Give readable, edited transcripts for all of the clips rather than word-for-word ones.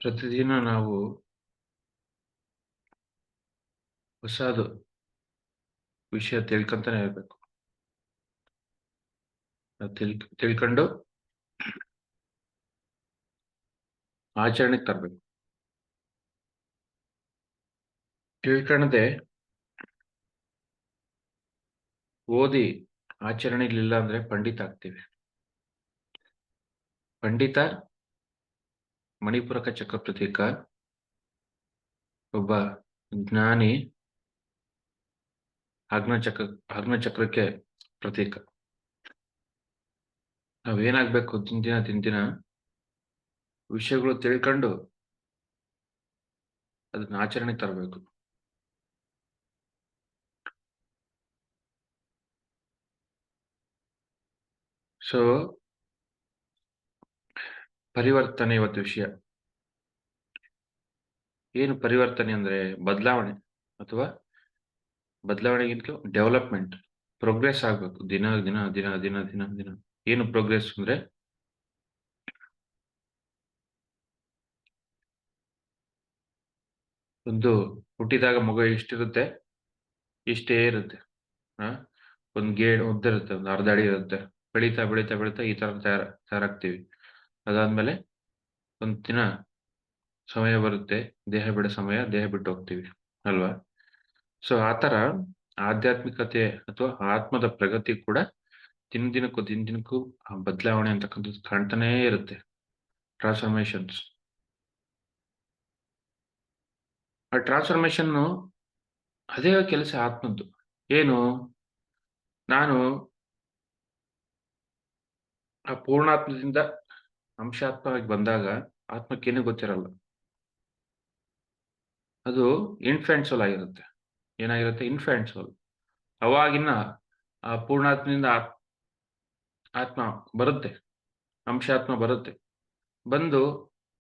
ಪ್ರತಿದಿನ ನಾವು ಹೊಸದು ವಿಷಯ ತಿಳ್ಕೊಂತಾನೆ ಇರ್ಬೇಕು. ನಾವು ತಿಳ್ಕೊಂಡು ಆಚರಣೆಗೆ ತರಬೇಕು. ತಿಳ್ಕಣದೆ ಓದಿ ಆಚರಣೆಲಿಲ್ಲ ಅಂದ್ರೆ ಪಂಡಿತ ಆಗ್ತೀವಿ. ಪಂಡಿತ ಮಣಿಪುರಕ ಚಕ್ರ ಪ್ರತೀಕ, ಒಬ್ಬ ಜ್ಞಾನಿ ಆಜ್ಞಾ ಚಕ್ರಕ್ಕೆ ಪ್ರತೀಕ. ನಾವೇನಾಗ್ಬೇಕು ದಿನ ವಿಷಯಗಳು ತಿಳ್ಕೊಂಡು ಅದನ್ನ ಆಚರಣೆಗೆ ತರಬೇಕು. ಸೊ ಪರಿವರ್ತನೆ ಇವತ್ತು ವಿಷಯ. ಏನು ಪರಿವರ್ತನೆ ಅಂದ್ರೆ ಬದಲಾವಣೆ, ಅಥವಾ ಬದಲಾವಣೆಗಿಂತ ಡೆವಲಪ್ಮೆಂಟ್, ಪ್ರೋಗ್ರೆಸ್ ಆಗ್ಬೇಕು ದಿನ ದಿನ ದಿನ ದಿನ ದಿನ ದಿನ. ಏನು ಪ್ರೋಗ್ರೆಸ್ ಅಂದ್ರೆ ಒಂದು ಹುಟ್ಟಿದಾಗ ಮಗು ಇಷ್ಟಿರುತ್ತೆ, ಇಷ್ಟೇ ಇರುತ್ತೆ. ಒಂದು ಗೇಣು ಉದ್ದ ಇರುತ್ತೆ, ಒಂದು ಅರ್ಧ ಅಡಿ ಇರುತ್ತೆ. ಬೆಳೀತಾ ಬೆಳೀತಾ ಬೆಳೀತಾ ಈ ತರ ತಯಾರಾಗ್ತೀವಿ. ಅದಾದ್ಮೇಲೆ ಒಂದ್ ದಿನ ಸಮಯ ಬರುತ್ತೆ, ದೇಹ ಬಿಟ್ಟು ಹೋಗ್ತೀವಿ ಅಲ್ವಾ? ಸೊ ಆತರ ಆಧ್ಯಾತ್ಮಿಕತೆ ಅಥವಾ ಆತ್ಮದ ಪ್ರಗತಿ ಕೂಡ ದಿನದಿನಕ್ಕೂ ಆ ಬದಲಾವಣೆ ಅಂತಕ್ಕಂಥದ್ದು ಕಾಣ್ತಾನೇ ಇರುತ್ತೆ. ಟ್ರಾನ್ಸ್ಫಾರ್ಮೇಶನ್ಸ್. ಆ ಟ್ರಾನ್ಸ್ಫಾರ್ಮೇಶನ್ ಅದೇ ಕೆಲಸ ಆತ್ಮದ್ದು. ಏನು? ನಾನು ಆ ಪೂರ್ಣಾತ್ಮದಿಂದ ಅಂಶಾತ್ಮವಾಗಿ ಬಂದಾಗ ಆತ್ಮಕ್ಕೇನು ಗೊತ್ತಿರಲ್ಲ. ಅದು ಇನ್ಫ್ಯಾಂಟ್ ಸೋಲ್ ಆಗಿರುತ್ತೆ. ಏನಾಗಿರುತ್ತೆ? ಇನ್ಫ್ಯಾಂಟ್ ಸೋಲ್. ಅವಾಗಿನ ಆ ಪೂರ್ಣಾತ್ಮದಿಂದ ಆತ್ಮ ಬರುತ್ತೆ, ಅಂಶಾತ್ಮ ಬರುತ್ತೆ. ಬಂದು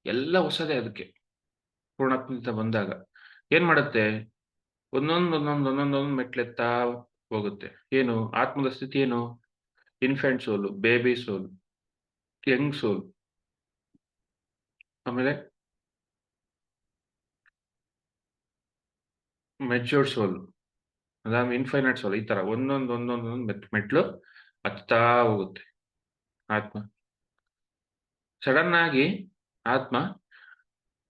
ಎಲ್ಲ ಹೊಸದೇ ಅದಕ್ಕೆ. ಪೂರ್ಣಾತ್ಮದಿಂದ ಬಂದಾಗ ಏನ್ ಮಾಡುತ್ತೆ? ಒಂದೊಂದೊಂದೊಂದೊಂದೊಂದೊಂದು ಮೆಟ್ಲೆತ್ತಾ ಹೋಗುತ್ತೆ. ಏನು? ಆತ್ಮದ ಸ್ಥಿತಿ ಏನು? ಇನ್ಫ್ಯಾಂಟ್ ಸೋಲು, ಬೇಬಿ ಸೋಲ್, ಯಂಗ್ ಸೋಲ್, ಆಮೇಲೆ ಮೆಚ್ಯೂರ್ಡ್ ಸೋಲ್, ಅದಾದ್ಮೇಲೆ ಇನ್ಫೈನೈಟ್ ಸೋಲ್. ಈ ತರ ಒಂದೊಂದೊಂದೊಂದೊಂದು ಮೆಟ್ಲು ಹತ್ತಾ ಹೋಗುತ್ತೆ ಆತ್ಮ. ಸಡನ್ ಆಗಿ ಆತ್ಮ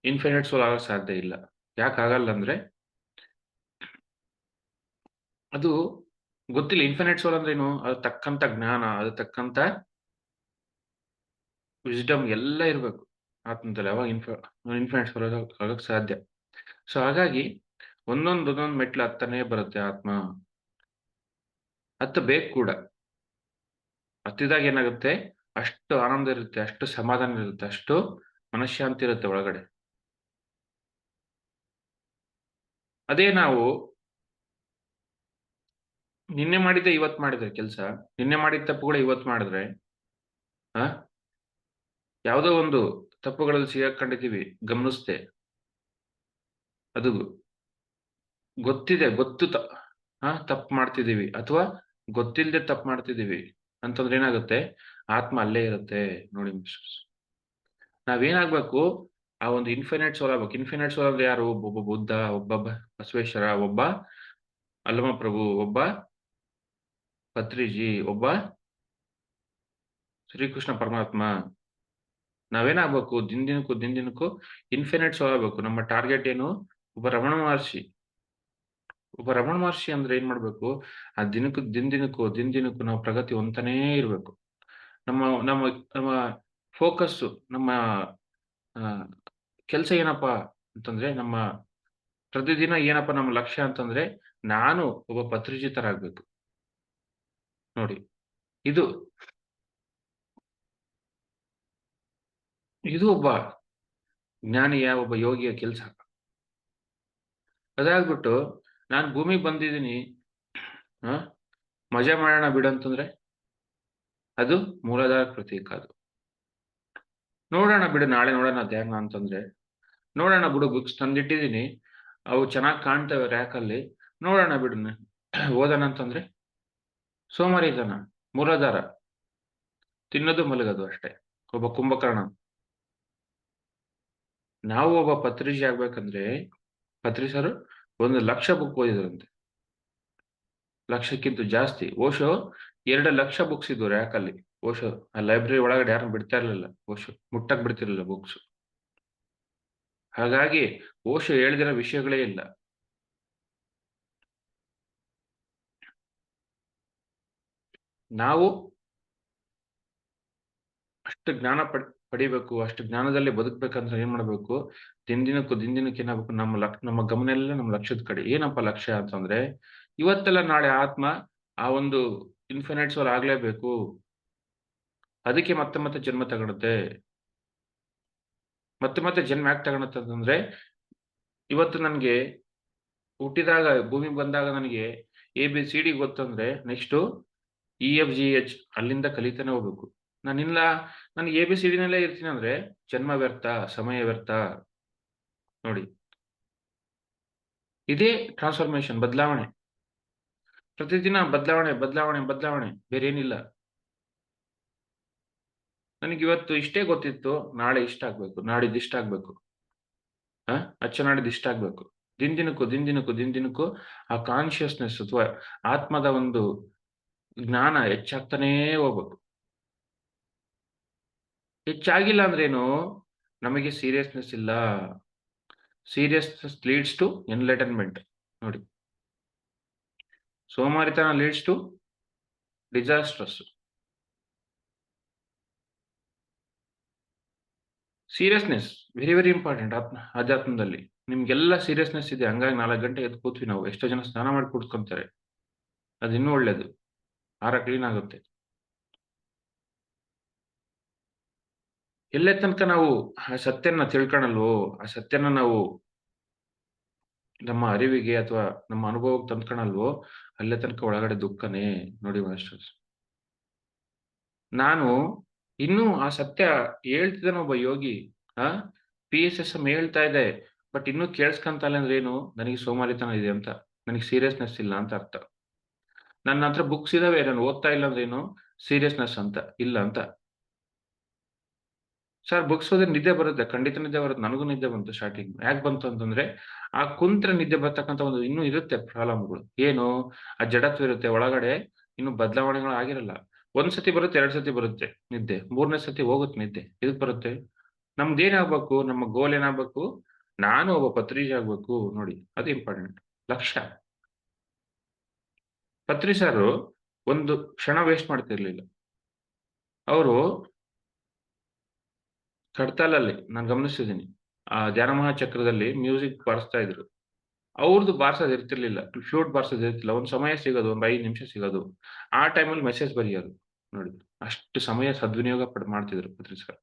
ಇನ್ಫೈನೈಟ್ ಸೋಲ್ ಆಗಕ್ ಸಾಧ್ಯ ಇಲ್ಲ. ಯಾಕೆ ಆಗಲ್ಲ ಅಂದ್ರೆ ಅದು ಗೊತ್ತಿಲ್ಲ. ಇನ್ಫಿನೈಟ್ ಸೋಲ್ ಅಂದ್ರೆ ಏನು? ಅದು ತಕ್ಕಂತ ಜ್ಞಾನ, ಅದು ತಕ್ಕಂತ ವಿಸ್ಡಮ್ ಎಲ್ಲ ಇರ್ಬೇಕು ಆತ್ಮದಲ್ಲಿ. ಅವಾಗ ಇನ್ಫಿನೈಟ್ ಸೋಲ್ ಆಗಕ್ ಸಾಧ್ಯ. ಸೊ ಹಾಗಾಗಿ ಒಂದೊಂದು ಮೆಟ್ಲು ಹತ್ತನೇ ಬರುತ್ತೆ ಆತ್ಮ. ಬೇಕು ಕೂಡ. ಹತ್ತಿದಾಗ ಏನಾಗುತ್ತೆ? ಅಷ್ಟು ಆನಂದ ಇರುತ್ತೆ, ಅಷ್ಟು ಸಮಾಧಾನ ಇರುತ್ತೆ, ಅಷ್ಟು ಮನಃಶಾಂತಿ ಇರುತ್ತೆ ಒಳಗಡೆ. ಅದೇ ನಾವು ನಿನ್ನೆ ಮಾಡಿದ್ದೆ ಇವತ್ತು ಮಾಡಿದ್ರೆ ಕೆಲಸ, ನಿನ್ನೆ ಮಾಡಿದ ತಪ್ಪು ಕೂಡ ಇವತ್ತು ಮಾಡಿದ್ರೆ, ಯಾವುದೋ ಒಂದು ತಪ್ಪುಗಳಲ್ಲಿ ಸಿಗಾಕೊಂಡಿದ್ದೀವಿ, ಗಮನಿಸ್ದೆ. ಅದು ಗೊತ್ತಿದೆ, ತಪ್ಪು ಮಾಡ್ತಿದ್ದೀವಿ, ಅಥವಾ ಗೊತ್ತಿಲ್ಲದೆ ತಪ್ಪು ಮಾಡ್ತಿದ್ದೀವಿ ಅಂತಂದ್ರೆ ಏನಾಗುತ್ತೆ? ಆತ್ಮ ಅಲ್ಲೇ ಇರುತ್ತೆ ನೋಡಿ. ನಾವೇನಾಗ್ಬೇಕು? ಆ ಒಂದು ಇನ್ಫಿನೈಟ್ ಸೋಲ್ ಆಗ್ಬೇಕು. ಇನ್ಫಿನೈಟ್ ಸೋಲ್ ಅಂದ್ರೆ ಯಾರು? ಒಬ್ಬ ಬುದ್ಧ, ಒಬ್ಬ ಬಸವೇಶ್ವರ, ಒಬ್ಬ ಅಲ್ಲಮಪ್ರಭು, ಒಬ್ಬ ಪತ್ರಿಜಿ, ಒಬ್ಬ ಶ್ರೀಕೃಷ್ಣ ಪರಮಾತ್ಮ. ನಾವೇನಾಗ್ಬೇಕು? ದಿನದಿನಕ್ಕೂ ಇನ್ಫಿನೈಟ್ ಸೋಲ್ ಆಗ್ಬೇಕು. ನಮ್ಮ ಟಾರ್ಗೆಟ್ ಏನು? ಒಬ್ಬ ರಮಣ ಮಹರ್ಷಿ ಅಂದ್ರೆ ಏನ್ ಮಾಡ್ಬೇಕು? ಆ ದಿನದಿನಕ್ಕೂ ನಾವು ಪ್ರಗತಿ ಹೊಂತಾನೇ ಇರ್ಬೇಕು. ನಮ್ಮ ನಮ್ಮ ನಮ್ಮ ಫೋಕಸ್, ನಮ್ಮ ಕೆಲಸ ಏನಪ್ಪಾ ಅಂತಂದ್ರೆ, ನಮ್ಮ ಪ್ರತಿದಿನ ಏನಪ್ಪಾ ನಮ್ಮ ಲಕ್ಷ್ಯ ಅಂತಂದ್ರೆ, ನಾನು ಒಬ್ಬ ಪತ್ರಿಜಿತರಾಗ್ಬೇಕು ನೋಡಿ. ಇದು ಒಬ್ಬ ಜ್ಞಾನಿಯ, ಒಬ್ಬ ಯೋಗಿಯ ಕೆಲಸ. ಅದಾಗ್ಬಿಟ್ಟು ನಾನು ಭೂಮಿಗೆ ಬಂದಿದ್ದೀನಿ, ಮಜಾ ಮಾಡೋಣ ಬಿಡಂತಂದ್ರೆ ಅದು ಮೂಲಾಧಾರ ಪ್ರತೀಕ. ಅದು ನೋಡೋಣ ಬಿಡು, ನಾಳೆ ನೋಡೋಣ ಧ್ಯಾನ ಅಂತಂದ್ರೆ, ನೋಡೋಣ ಬಿಡು, ಬುಕ್ಸ್ ತಂದಿಟ್ಟಿದ್ದೀನಿ, ಅವು ಚೆನ್ನಾಗಿ ಕಾಣ್ತವೆ ರ್ಯಾಕಲ್ಲಿ, ನೋಡೋಣ ಬಿಡು ಓದೋಣ ಅಂತಂದ್ರೆ ಸೋಮಾರಿತನ. ಮೂಲಾಧಾರ ತಿನ್ನೋದು ಮಲಗೋದು ಅಷ್ಟೇ. ಒಬ್ಬ ಕುಂಭಕರ್ಣ. ನಾವು ಒಬ್ಬ ಪತ್ರಿಜಿ ಆಗ್ಬೇಕಂದ್ರೆ ಪತ್ರಿಸರು 1,00,000 ಬುಕ್ ಓದಿದ್ರಂತೆ. ಲಕ್ಷಕ್ಕಿಂತ ಜಾಸ್ತಿ. ಓಶೋ 2,00,000 ಬುಕ್ಸ್ ಇದ್ವು ರ್ಯಾಕಲ್ಲಿ. ಓಶೋ ಆ ಲೈಬ್ರರಿ ಒಳಗಡೆ ಯಾರನ್ನು ಬಿಡ್ತಾ ಇರ್ಲಿಲ್ಲ. ಓಶೋ ಮುಟ್ಟಕ್ ಬಿಡ್ತಿರ್ಲಿಲ್ಲ ಬುಕ್ಸ್. ಹಾಗಾಗಿ ಓಶೋ ಹೇಳ್ದಿರೋ ವಿಷಯಗಳೇ ಇಲ್ಲ. ನಾವು ಅಷ್ಟು ಜ್ಞಾನ ಪಡಿಬೇಕು, ಅಷ್ಟು ಜ್ಞಾನದಲ್ಲಿ ಬದುಕಬೇಕಂದ್ರೆ ಏನ್ ಮಾಡ್ಬೇಕು? ದಿನದಿನಕ್ಕೆ ಏನಾಗಬೇಕು? ನಮ್ಮ ಗಮನ ಎಲ್ಲ ನಮ್ಮ ಲಕ್ಷ್ಯದ ಕಡೆ. ಏನಪ್ಪ ಲಕ್ಷ್ಯ ಅಂತಂದ್ರೆ, ಇವತ್ತಲ್ಲ ನಾಳೆ ಆತ್ಮ ಆ ಒಂದು ಇನ್ಫಿನೈಟ್ ಸೋಲ್ ಆಗ್ಲೇಬೇಕು. ಅದಕ್ಕೆ ಮತ್ತೆ ಮತ್ತೆ ಜನ್ಮ ತಗೊಳುತ್ತೆ. ಮತ್ತೆ ಮತ್ತೆ ಜನ್ಮ ಯಾಕೆ ತಗೊಳುತ್ತೆ ಅಂತಂದ್ರೆ, ಇವತ್ತು ನನ್ಗೆ ಹುಟ್ಟಿದಾಗ ಭೂಮಿಗೆ ಬಂದಾಗ ನನಗೆ ABCD ಗೊತ್ತಂದ್ರೆ ನೆಕ್ಸ್ಟ್ EFGH ಅಲ್ಲಿಂದ ಕಲಿತಾನೆ ಹೋಗ್ಬೇಕು. ನಾನು ABCD ನಲ್ಲೇ ಇರ್ತೀನಿ ಅಂದ್ರೆ ಜನ್ಮ ವ್ಯರ್ಥ, ಸಮಯ ವ್ಯರ್ಥ. ನೋಡಿ, ಇದೇ ಟ್ರಾನ್ಸ್ಫಾರ್ಮೇಶನ್, ಬದಲಾವಣೆ. ಪ್ರತಿದಿನ ಬದಲಾವಣೆ ಬದಲಾವಣೆ ಬದಲಾವಣೆ, ಬೇರೇನಿಲ್ಲ. ನನಗೆ ಇವತ್ತು ಇಷ್ಟೇ ಗೊತ್ತಿತ್ತು, ನಾಳೆ ಇಷ್ಟ ಆಗ್ಬೇಕು, ನಾಡಿದ್ದು ಇಷ್ಟ ಆಗ್ಬೇಕು, ಅಚ್ಚ ನಾಡಿದ್ದು ಇಷ್ಟ ಆಗ್ಬೇಕು. ದಿನದಿನಕ್ಕೂ ಆ ಕಾನ್ಶಿಯಸ್ನೆಸ್ ಅಥವಾ ಆತ್ಮದ ಒಂದು ಜ್ಞಾನ ಹೆಚ್ಚಾಗ್ತಾನೇ ಹೋಗ್ಬೇಕು. ಹೆಚ್ಚಾಗಿಲ್ಲ ಅಂದ್ರೇನು? ನಮಗೆ ಸೀರಿಯಸ್ನೆಸ್ ಇಲ್ಲ. Seriousness leads to enlightenment. ನೋಡಿ, ಸೋಮಾರಿತನ leads to disastrous. Seriousness very very important ಅಧ್ಯಾತ್ಮದಲ್ಲಿ. ನಿಮ್ಗೆಲ್ಲ ಸೀರಿಯಸ್ನೆಸ್ ಇದೆ, ಹಂಗಾಗಿ 4 ಗಂಟೆ ಎದ್ದು ಕೂತ್ವಿ ನಾವು. ಎಷ್ಟೋ ಜನ ಸ್ನಾನ ಮಾಡಿ ಕೂತ್ಕೊಂತಾರೆ, ಅದು ಇನ್ನೂ ಒಳ್ಳೇದು, ಆಹಾರ ಕ್ಲೀನ್ ಆಗುತ್ತೆ. ಎಲ್ಲೇ ತನಕ ನಾವು ಆ ಸತ್ಯನ ತಿಳ್ಕೊಳಲ್ವೋ, ಆ ಸತ್ಯನ ನಾವು ನಮ್ಮ ಅರಿವಿಗೆ ಅಥವಾ ನಮ್ಮ ಅನುಭವಕ್ಕೆ ತಂದ್ಕೊಳಲ್ವೋ, ಅಲ್ಲೇ ತನಕ ಒಳಗಡೆ ದುಃಖನೇ. ನೋಡಿ ಮಾಸ್ಟರ್ಸ್, ನಾನು ಇನ್ನೂ ಆ ಸತ್ಯ ಹೇಳ್ತಿದ್ದಾನೆ ಒಬ್ಬ ಯೋಗಿ. PSSM ಹೇಳ್ತಾ ಇದೆ, ಬಟ್ ಇನ್ನೂ ಕೇಳಿಸ್ಕೊಂತ ಇಲ್ಲ ಅಂದ್ರೆ ಏನು? ನನಗೆ ಸೋಮಾರಿತನ ಇದೆ ಅಂತ, ನನಗೆ ಸೀರಿಯಸ್ನೆಸ್ ಇಲ್ಲ ಅಂತ ಅರ್ಥ. ನನ್ನ ಹತ್ರ ಬುಕ್ಸ್ ಇದಾವೆ, ನಾನು ಓದ್ತಾ ಇಲ್ಲ ಅಂದ್ರೆ ಏನು? ಸೀರಿಯಸ್ನೆಸ್ ಅಂತ ಇಲ್ಲ ಅಂತ. ಸರ್ ಬುಕ್ಸ್ ಓದಿದ್ರೆ ನಿದ್ದೆ ಬರುತ್ತೆ, ಖಂಡಿತ ನಿದ್ದೆ ಬರುತ್ತೆ. ನನಗೂ ನಿದ್ದೆ ಬಂತು ಸ್ಟಾರ್ಟಿಂಗ್. ಯಾಕೆ ಬಂತು ಅಂತಂದ್ರೆ, ಆ ಕುಂತ್ರೆ ನಿದ್ದೆ ಬರ್ತಕ್ಕಂಥ ಒಂದು ಇನ್ನೂ ಇರುತ್ತೆ ಪ್ರಾಬ್ಲಮ್ಗಳು. ಏನು? ಆ ಜಡತ್ವ ಇರುತ್ತೆ ಒಳಗಡೆ, ಇನ್ನು ಬದಲಾವಣೆಗಳು ಆಗಿರಲ್ಲ. 1 ಸತಿ ಬರುತ್ತೆ, 2 ಸತಿ ಬರುತ್ತೆ ನಿದ್ದೆ, 3ನೇ ಸತಿ ಹೋಗುತ್ತೆ ನಿದ್ದೆ. ಎದಕ್ ಬರುತ್ತೆ? ನಮ್ದೇನಾಗ್ಬೇಕು? ನಮ್ಮ ಗೋಲ್ ಏನಾಗ್ಬೇಕು? ನಾನು ಒಬ್ಬ ಪತ್ರಿಜಿ ಆಗ್ಬೇಕು. ನೋಡಿ, ಅದು ಇಂಪಾರ್ಟೆಂಟ್ ಲಕ್ಷ್ಯ. ಪತ್ರಿ ಸರ್ ಒಂದು ಕ್ಷಣ ವೇಸ್ಟ್ ಮಾಡ್ತಿರ್ಲಿಲ್ಲ. ಅವರು ಕಡ್ತಾಲಲ್ಲಿ ನಾನು ಗಮನಿಸಿದ್ದೀನಿ, ಆ ಧ್ಯಾನ ಮಹಾಚಕ್ರದಲ್ಲಿ ಮ್ಯೂಸಿಕ್ ಬಾರಿಸ್ತಾ ಇದ್ರು. ಅವ್ರದ್ದು ಬಾರ್ಸೋದು ಇರ್ತಿರ್ಲಿಲ್ಲ, ಫ್ಲೂಟ್ ಬಾರ್ಸೋದು ಇರ್ತಿಲ್ಲ. ಒಂದು ಸಮಯ ಸಿಗೋದು, ಒಂದು 5 ನಿಮಿಷ ಸಿಗೋದು, ಆ ಟೈಮಲ್ಲಿ ಮೆಸೇಜ್ ಬರೆಯೋದು. ನೋಡಿ, ಅಷ್ಟು ಸಮಯ ಸದ್ವಿನಿಯೋಗ ಮಾಡ್ತಿದ್ರು ಪತ್ರಿ ಸರ್.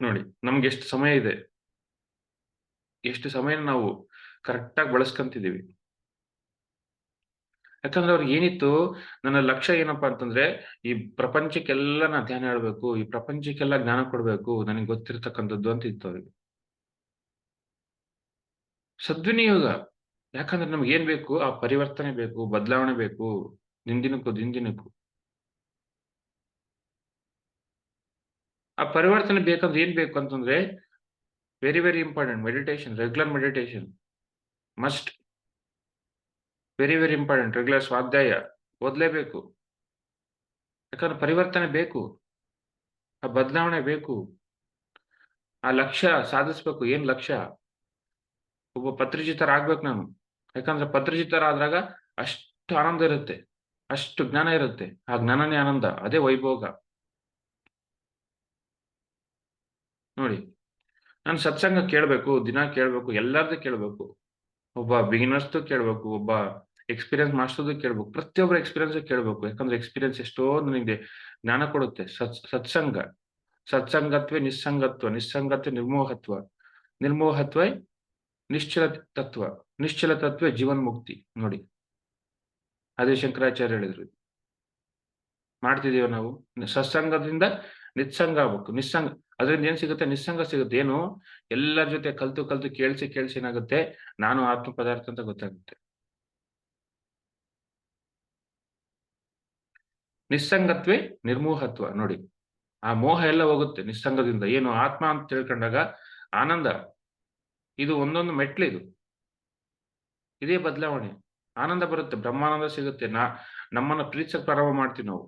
ನೋಡಿ, ನಮ್ಗೆ ಎಷ್ಟು ಸಮಯ ಇದೆ, ಎಷ್ಟು ಸಮಯನ ನಾವು ಕರೆಕ್ಟಾಗಿ ಬಳಸ್ಕೊಂತಿದೀವಿ. ಯಾಕಂದ್ರೆ ಅವ್ರಿಗೆ ಏನಿತ್ತು? ನನ್ನ ಲಕ್ಷ್ಯ ಏನಪ್ಪಾ ಅಂತಂದ್ರೆ, ಈ ಪ್ರಪಂಚಕ್ಕೆಲ್ಲ ನಾ ಧ್ಯಾನ ಹೇಳ್ಬೇಕು, ಈ ಪ್ರಪಂಚಕ್ಕೆಲ್ಲ ಜ್ಞಾನ ಕೊಡ್ಬೇಕು, ನನಗೆ ಗೊತ್ತಿರ್ತಕ್ಕಂಥದ್ದು ಅಂತ ಇತ್ತು ಅವ್ರಿಗೆ. ಸದ್ವಿನಿಯೋಗ. ಯಾಕಂದ್ರೆ ನಮ್ಗೆ ಏನ್ ಬೇಕು? ಆ ಪರಿವರ್ತನೆ ಬೇಕು, ಬದಲಾವಣೆ ಬೇಕು, ದಿನದಿನಕ್ಕೂ. ಆ ಪರಿವರ್ತನೆ ಬೇಕಂದ್ರೆ ಏನ್ ಬೇಕು ಅಂತಂದ್ರೆ, very very important, meditation, regular meditation must. Very very important. Regular ಸ್ವಾಧ್ಯಾಯ ಓದ್ಲೇಬೇಕು. ಯಾಕಂದ್ರೆ ಪರಿವರ್ತನೆ ಬೇಕು, ಆ ಬದಲಾವಣೆ ಬೇಕು, ಆ ಲಕ್ಷ್ಯ ಸಾಧಿಸ್ಬೇಕು. ಏನ್ ಲಕ್ಷ್ಯ? ಒಬ್ಬ ಪತ್ರಿಜಿತರ ಆಗ್ಬೇಕು ನಾನು. ಯಾಕಂದ್ರೆ ಪತ್ರಿಜಿತರ ಆದಾಗ ಅಷ್ಟು ಆನಂದ ಇರುತ್ತೆ, ಅಷ್ಟು ಜ್ಞಾನ ಇರುತ್ತೆ. ಆ ಜ್ಞಾನನೇ ಆನಂದ, ಅದೇ ವೈಭೋಗ. ನೋಡಿ, ನಾನು ಸತ್ಸಂಗ ಕೇಳಬೇಕು, ದಿನ ಕೇಳಬೇಕು, ಎಲ್ಲರದ್ದು ಕೇಳಬೇಕು. ಒಬ್ಬ ಬಿಗಿನರ್ಸ್ದು ಕೇಳಬೇಕು, ಒಬ್ಬ ಎಕ್ಸ್ಪೀರಿಯನ್ಸ್ ಮಾಸ್ಟರ್ದು ಕೇಳಬೇಕು, ಪ್ರತಿಯೊಬ್ಬರ ಎಕ್ಸ್ಪೀರಿಯನ್ಸ್ ಕೇಳಬೇಕು. ಯಾಕಂದ್ರೆ ಎಕ್ಸ್ಪೀರಿಯನ್ಸ್ ಎಷ್ಟೋ ನನಗೆ ಜ್ಞಾನ ಕೊಡುತ್ತೆ. ಸತ್ಸಂಗ, ಸತ್ಸಂಗತ್ವೇ ನಿಸ್ಸಂಗತ್ವ, ನಿಸ್ಸಂಗತ್ವೇ ನಿರ್ಮೋಹತ್ವ, ನಿರ್ಮೋಹತ್ವೇ ನಿಶ್ಚಲ ತತ್ವ, ನಿಶ್ಚಲ ತತ್ವೇ ಜೀವನ್ ಮುಕ್ತಿ. ನೋಡಿ, ಅದೇ ಶಂಕರಾಚಾರ್ಯ ಹೇಳಿದ್ರು. ಮಾಡ್ತಿದೀವ ನಾವು? ಸತ್ಸಂಗದಿಂದ ನಿಸ್ಸಂಗ ಆಗ್ಬೇಕು. ನಿಸ್ಸಂಗ ಅದರಿಂದ ಏನ್ ಸಿಗುತ್ತೆ? ನಿಸ್ಸಂಗ ಸಿಗುತ್ತೆ. ಏನು? ಎಲ್ಲರ ಜೊತೆ ಕಲ್ತು ಕೇಳಿಸಿ ಏನಾಗುತ್ತೆ? ನಾನು ಆತ್ಮ ಪದಾರ್ಥ ಅಂತ ಗೊತ್ತಾಗುತ್ತೆ. ನಿಸ್ಸಂಗತ್ವೇ ನಿರ್ಮೋಹತ್ವ. ನೋಡಿ, ಆ ಮೋಹ ಎಲ್ಲ ಹೋಗುತ್ತೆ ನಿಸ್ಸಂಗದಿಂದ. ಏನು ಆತ್ಮ ಅಂತ ತಿಳ್ಕೊಂಡಾಗ ಆನಂದ. ಇದು ಒಂದೊಂದು ಮೆಟ್ಲಿದು. ಇದೇ ಬದಲಾವಣೆ. ಆನಂದ ಬರುತ್ತೆ, ಬ್ರಹ್ಮಾನಂದ ಸಿಗುತ್ತೆ. ನಮ್ಮನ್ನ ಪ್ರೀತಿಸಕ್ ಪ್ರಾರಂಭ ಮಾಡ್ತೀವಿ ನಾವು.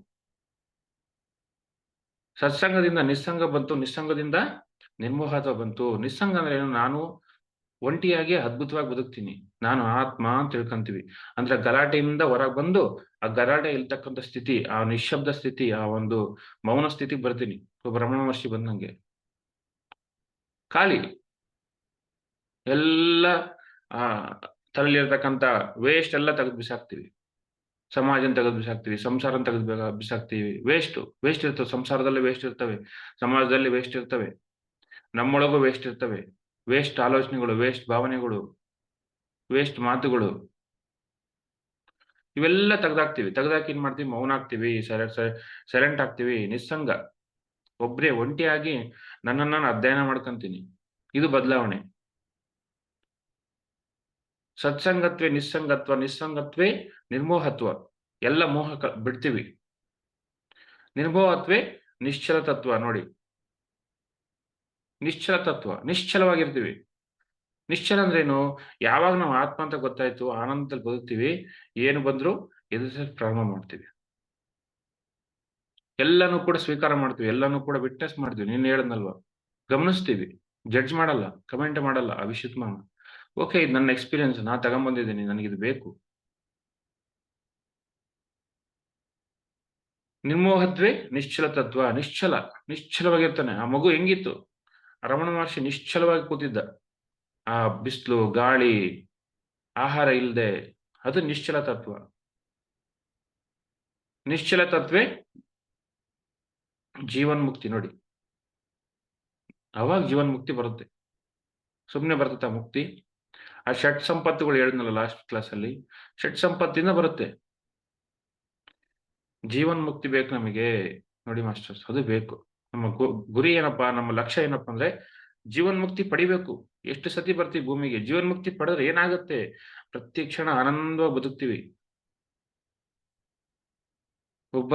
ಸತ್ಸಂಗದಿಂದ ನಿಸ್ಸಂಗ ಬಂತು, ನಿಸ್ಸಂಗದಿಂದ ನಿರ್ಮೋಹತ್ವ ಬಂತು. ನಿಸ್ಸಂಗ ಅಂದ್ರೆ ಏನು? ನಾನು ಒಂಟಿಯಾಗಿ ಅದ್ಭುತವಾಗಿ ಬದುಕ್ತೀನಿ, ನಾನು ಆತ್ಮ ಅಂತ ತಿಳ್ಕೊಂತೀವಿ. ಅಂದ್ರೆ ಗಲಾಟೆಯಿಂದ ಹೊರಗೆ ಬಂದು ಆ ಗಲಾಟೆ ಇಲ್ತಕ್ಕಂಥ ಸ್ಥಿತಿ, ಆ ನಿಶ್ಶಬ್ದ ಸ್ಥಿತಿ, ಆ ಒಂದು ಮೌನ ಸ್ಥಿತಿಗೆ ಬರ್ತೀನಿ. ಒಬ್ಬ ರಮಣ ಮಹರ್ಷಿ ಬಂದಂಗೆ ಖಾಲಿ ಎಲ್ಲ ಆ ತಲೆಯಲ್ಲಿರ್ತಕ್ಕಂಥ ವೇಸ್ಟ್ ಎಲ್ಲ ತೆಗೆದು ಬಿಸಾಕ್ತಿವಿ. ಸಮಾಜನ ತೆಗೆದು ಬಿಸಾಕ್ತಿವಿ, ಸಂಸಾರನ ತೆಗೆದು ಬಿಸಾಕ್ತಿವಿ. ವೇಸ್ಟ್ ಇರ್ತವೆ. ಸಂಸಾರದಲ್ಲಿ ವೇಸ್ಟ್ ಇರ್ತವೆ, ಸಮಾಜದಲ್ಲಿ ವೇಸ್ಟ್ ಇರ್ತವೆ, ನಮ್ಮೊಳಗೂ ವೇಸ್ಟ್ ಇರ್ತವೆ. ವೇಸ್ಟ್ ಆಲೋಚನೆಗಳು, ವೇಸ್ಟ್ ಭಾವನೆಗಳು, ವೇಸ್ಟ್ ಮಾತುಗಳು, ಇವೆಲ್ಲ ತೆಗ್ದಾಕ್ತಿವಿ. ತೆಗ್ದಾಕಿ ಏನ್ ಮಾಡ್ತೀವಿ? ಮೌನ ಆಗ್ತೀವಿ, ಸೈಲೆಂಟ್ ಆಗ್ತೀವಿ, ನಿಸ್ಸಂಗ. ಒಬ್ರೇ ಒಂಟಿಯಾಗಿ ನನ್ನನ್ನು ನಾನು ಅಧ್ಯಯನ ಮಾಡ್ಕೊಂತೀನಿ. ಇದು ಬದಲಾವಣೆ. ಸತ್ಸಂಗತ್ವೇ ನಿಸ್ಸಂಗತ್ವ, ನಿಸ್ಸಂಗತ್ವೇ ನಿರ್ಮೋಹತ್ವ. ಎಲ್ಲ ಮೋಹ ಬಿಡ್ತೀವಿ. ನಿರ್ಮೋಹತ್ವೇ ನಿಶ್ಚಲ ತತ್ವ. ನೋಡಿ, ನಿಶ್ಚಲ ತತ್ವ, ನಿಶ್ಚಲವಾಗಿರ್ತೀವಿ. ನಿಶ್ಚಲ ಅಂದ್ರೇನು? ಯಾವಾಗ ನಾವು ಆತ್ಮ ಅಂತ ಗೊತ್ತಾಯ್ತು, ಆನಂದದಲ್ಲಿ ಬದುಕ್ತೀವಿ, ಏನು ಬಂದ್ರು ಎದುರಿಸಕ್ಕೆ ಪ್ರಾರಂಭ ಮಾಡ್ತೀವಿ. ಎಲ್ಲಾನು ಕೂಡ ಸ್ವೀಕಾರ ಮಾಡ್ತೀವಿ, ಎಲ್ಲಾನು ಕೂಡ ವಿಟ್ನೆಸ್ ಮಾಡ್ತೀವಿ. ನೀನ್ ಹೇಳದ್ನಲ್ವಾ, ಗಮನಿಸ್ತೀವಿ, ಜಡ್ಜ್ ಮಾಡಲ್ಲ, ಕಮೆಂಟ್ ಮಾಡಲ್ಲ. ಆ ವಿಷಯತ್ಮ ಓಕೆ, ಇದು ನನ್ನ ಎಕ್ಸ್ಪೀರಿಯನ್ಸ್, ನಾ ತಗೊಂಡ್ಬಂದಿದ್ದೀನಿ, ನನಗಿದು ಬೇಕು. ನಿರ್ಮೋಹತ್ವೇ ನಿಶ್ಚಲ ತತ್ವ. ನಿಶ್ಚಲವಾಗಿರ್ತಾನೆ. ಆ ಮಗು ಹೆಂಗಿತ್ತು? ರಮಣ ಮಹರ್ಷಿ ನಿಶ್ಚಲವಾಗಿ ಕೂತಿದ್ದ. ಆ ಬಿಸಿಲು, ಗಾಳಿ, ಆಹಾರ ಇಲ್ಲದೆ, ಅದು ನಿಶ್ಚಲ ತತ್ವ. ನಿಶ್ಚಲ ತತ್ವೇ ಜೀವನ್ಮುಕ್ತಿ. ನೋಡಿ, ಅವಾಗ ಜೀವನ್ಮುಕ್ತಿ ಬರುತ್ತೆ. ಸುಮ್ಮನೆ ಬರ್ತದ ಮುಕ್ತಿ? ಆ ಷಟ್ ಸಂಪತ್ತುಗಳು ಹೇಳಿದ್ನಲ್ಲ ಲಾಸ್ಟ್ ಕ್ಲಾಸ್ ಅಲ್ಲಿ, ಷಟ್ ಸಂಪತ್ತಿಂದ ಬರುತ್ತೆ. ಜೀವನ್ಮುಕ್ತಿ ಬೇಕು ನಮಗೆ. ನೋಡಿ ಮಾಸ್ಟರ್ಸ್, ಅದು ಬೇಕು. ನಮ್ಮ ಗುರಿ ಏನಪ್ಪಾ, ನಮ್ಮ ಲಕ್ಷ್ಯ ಏನಪ್ಪಾ ಅಂದ್ರೆ ಜೀವನ್ಮುಕ್ತಿ ಪಡಿಬೇಕು. ಎಷ್ಟು ಸತಿ ಬರ್ತೀವಿ ಭೂಮಿಗೆ? ಜೀವನ್ಮುಕ್ತಿ ಪಡೆದ್ರೆ ಏನಾಗುತ್ತೆ? ಪ್ರತಿ ಕ್ಷಣ ಆನಂದವಾಗಿ ಬದುಕ್ತೀವಿ. ಒಬ್ಬ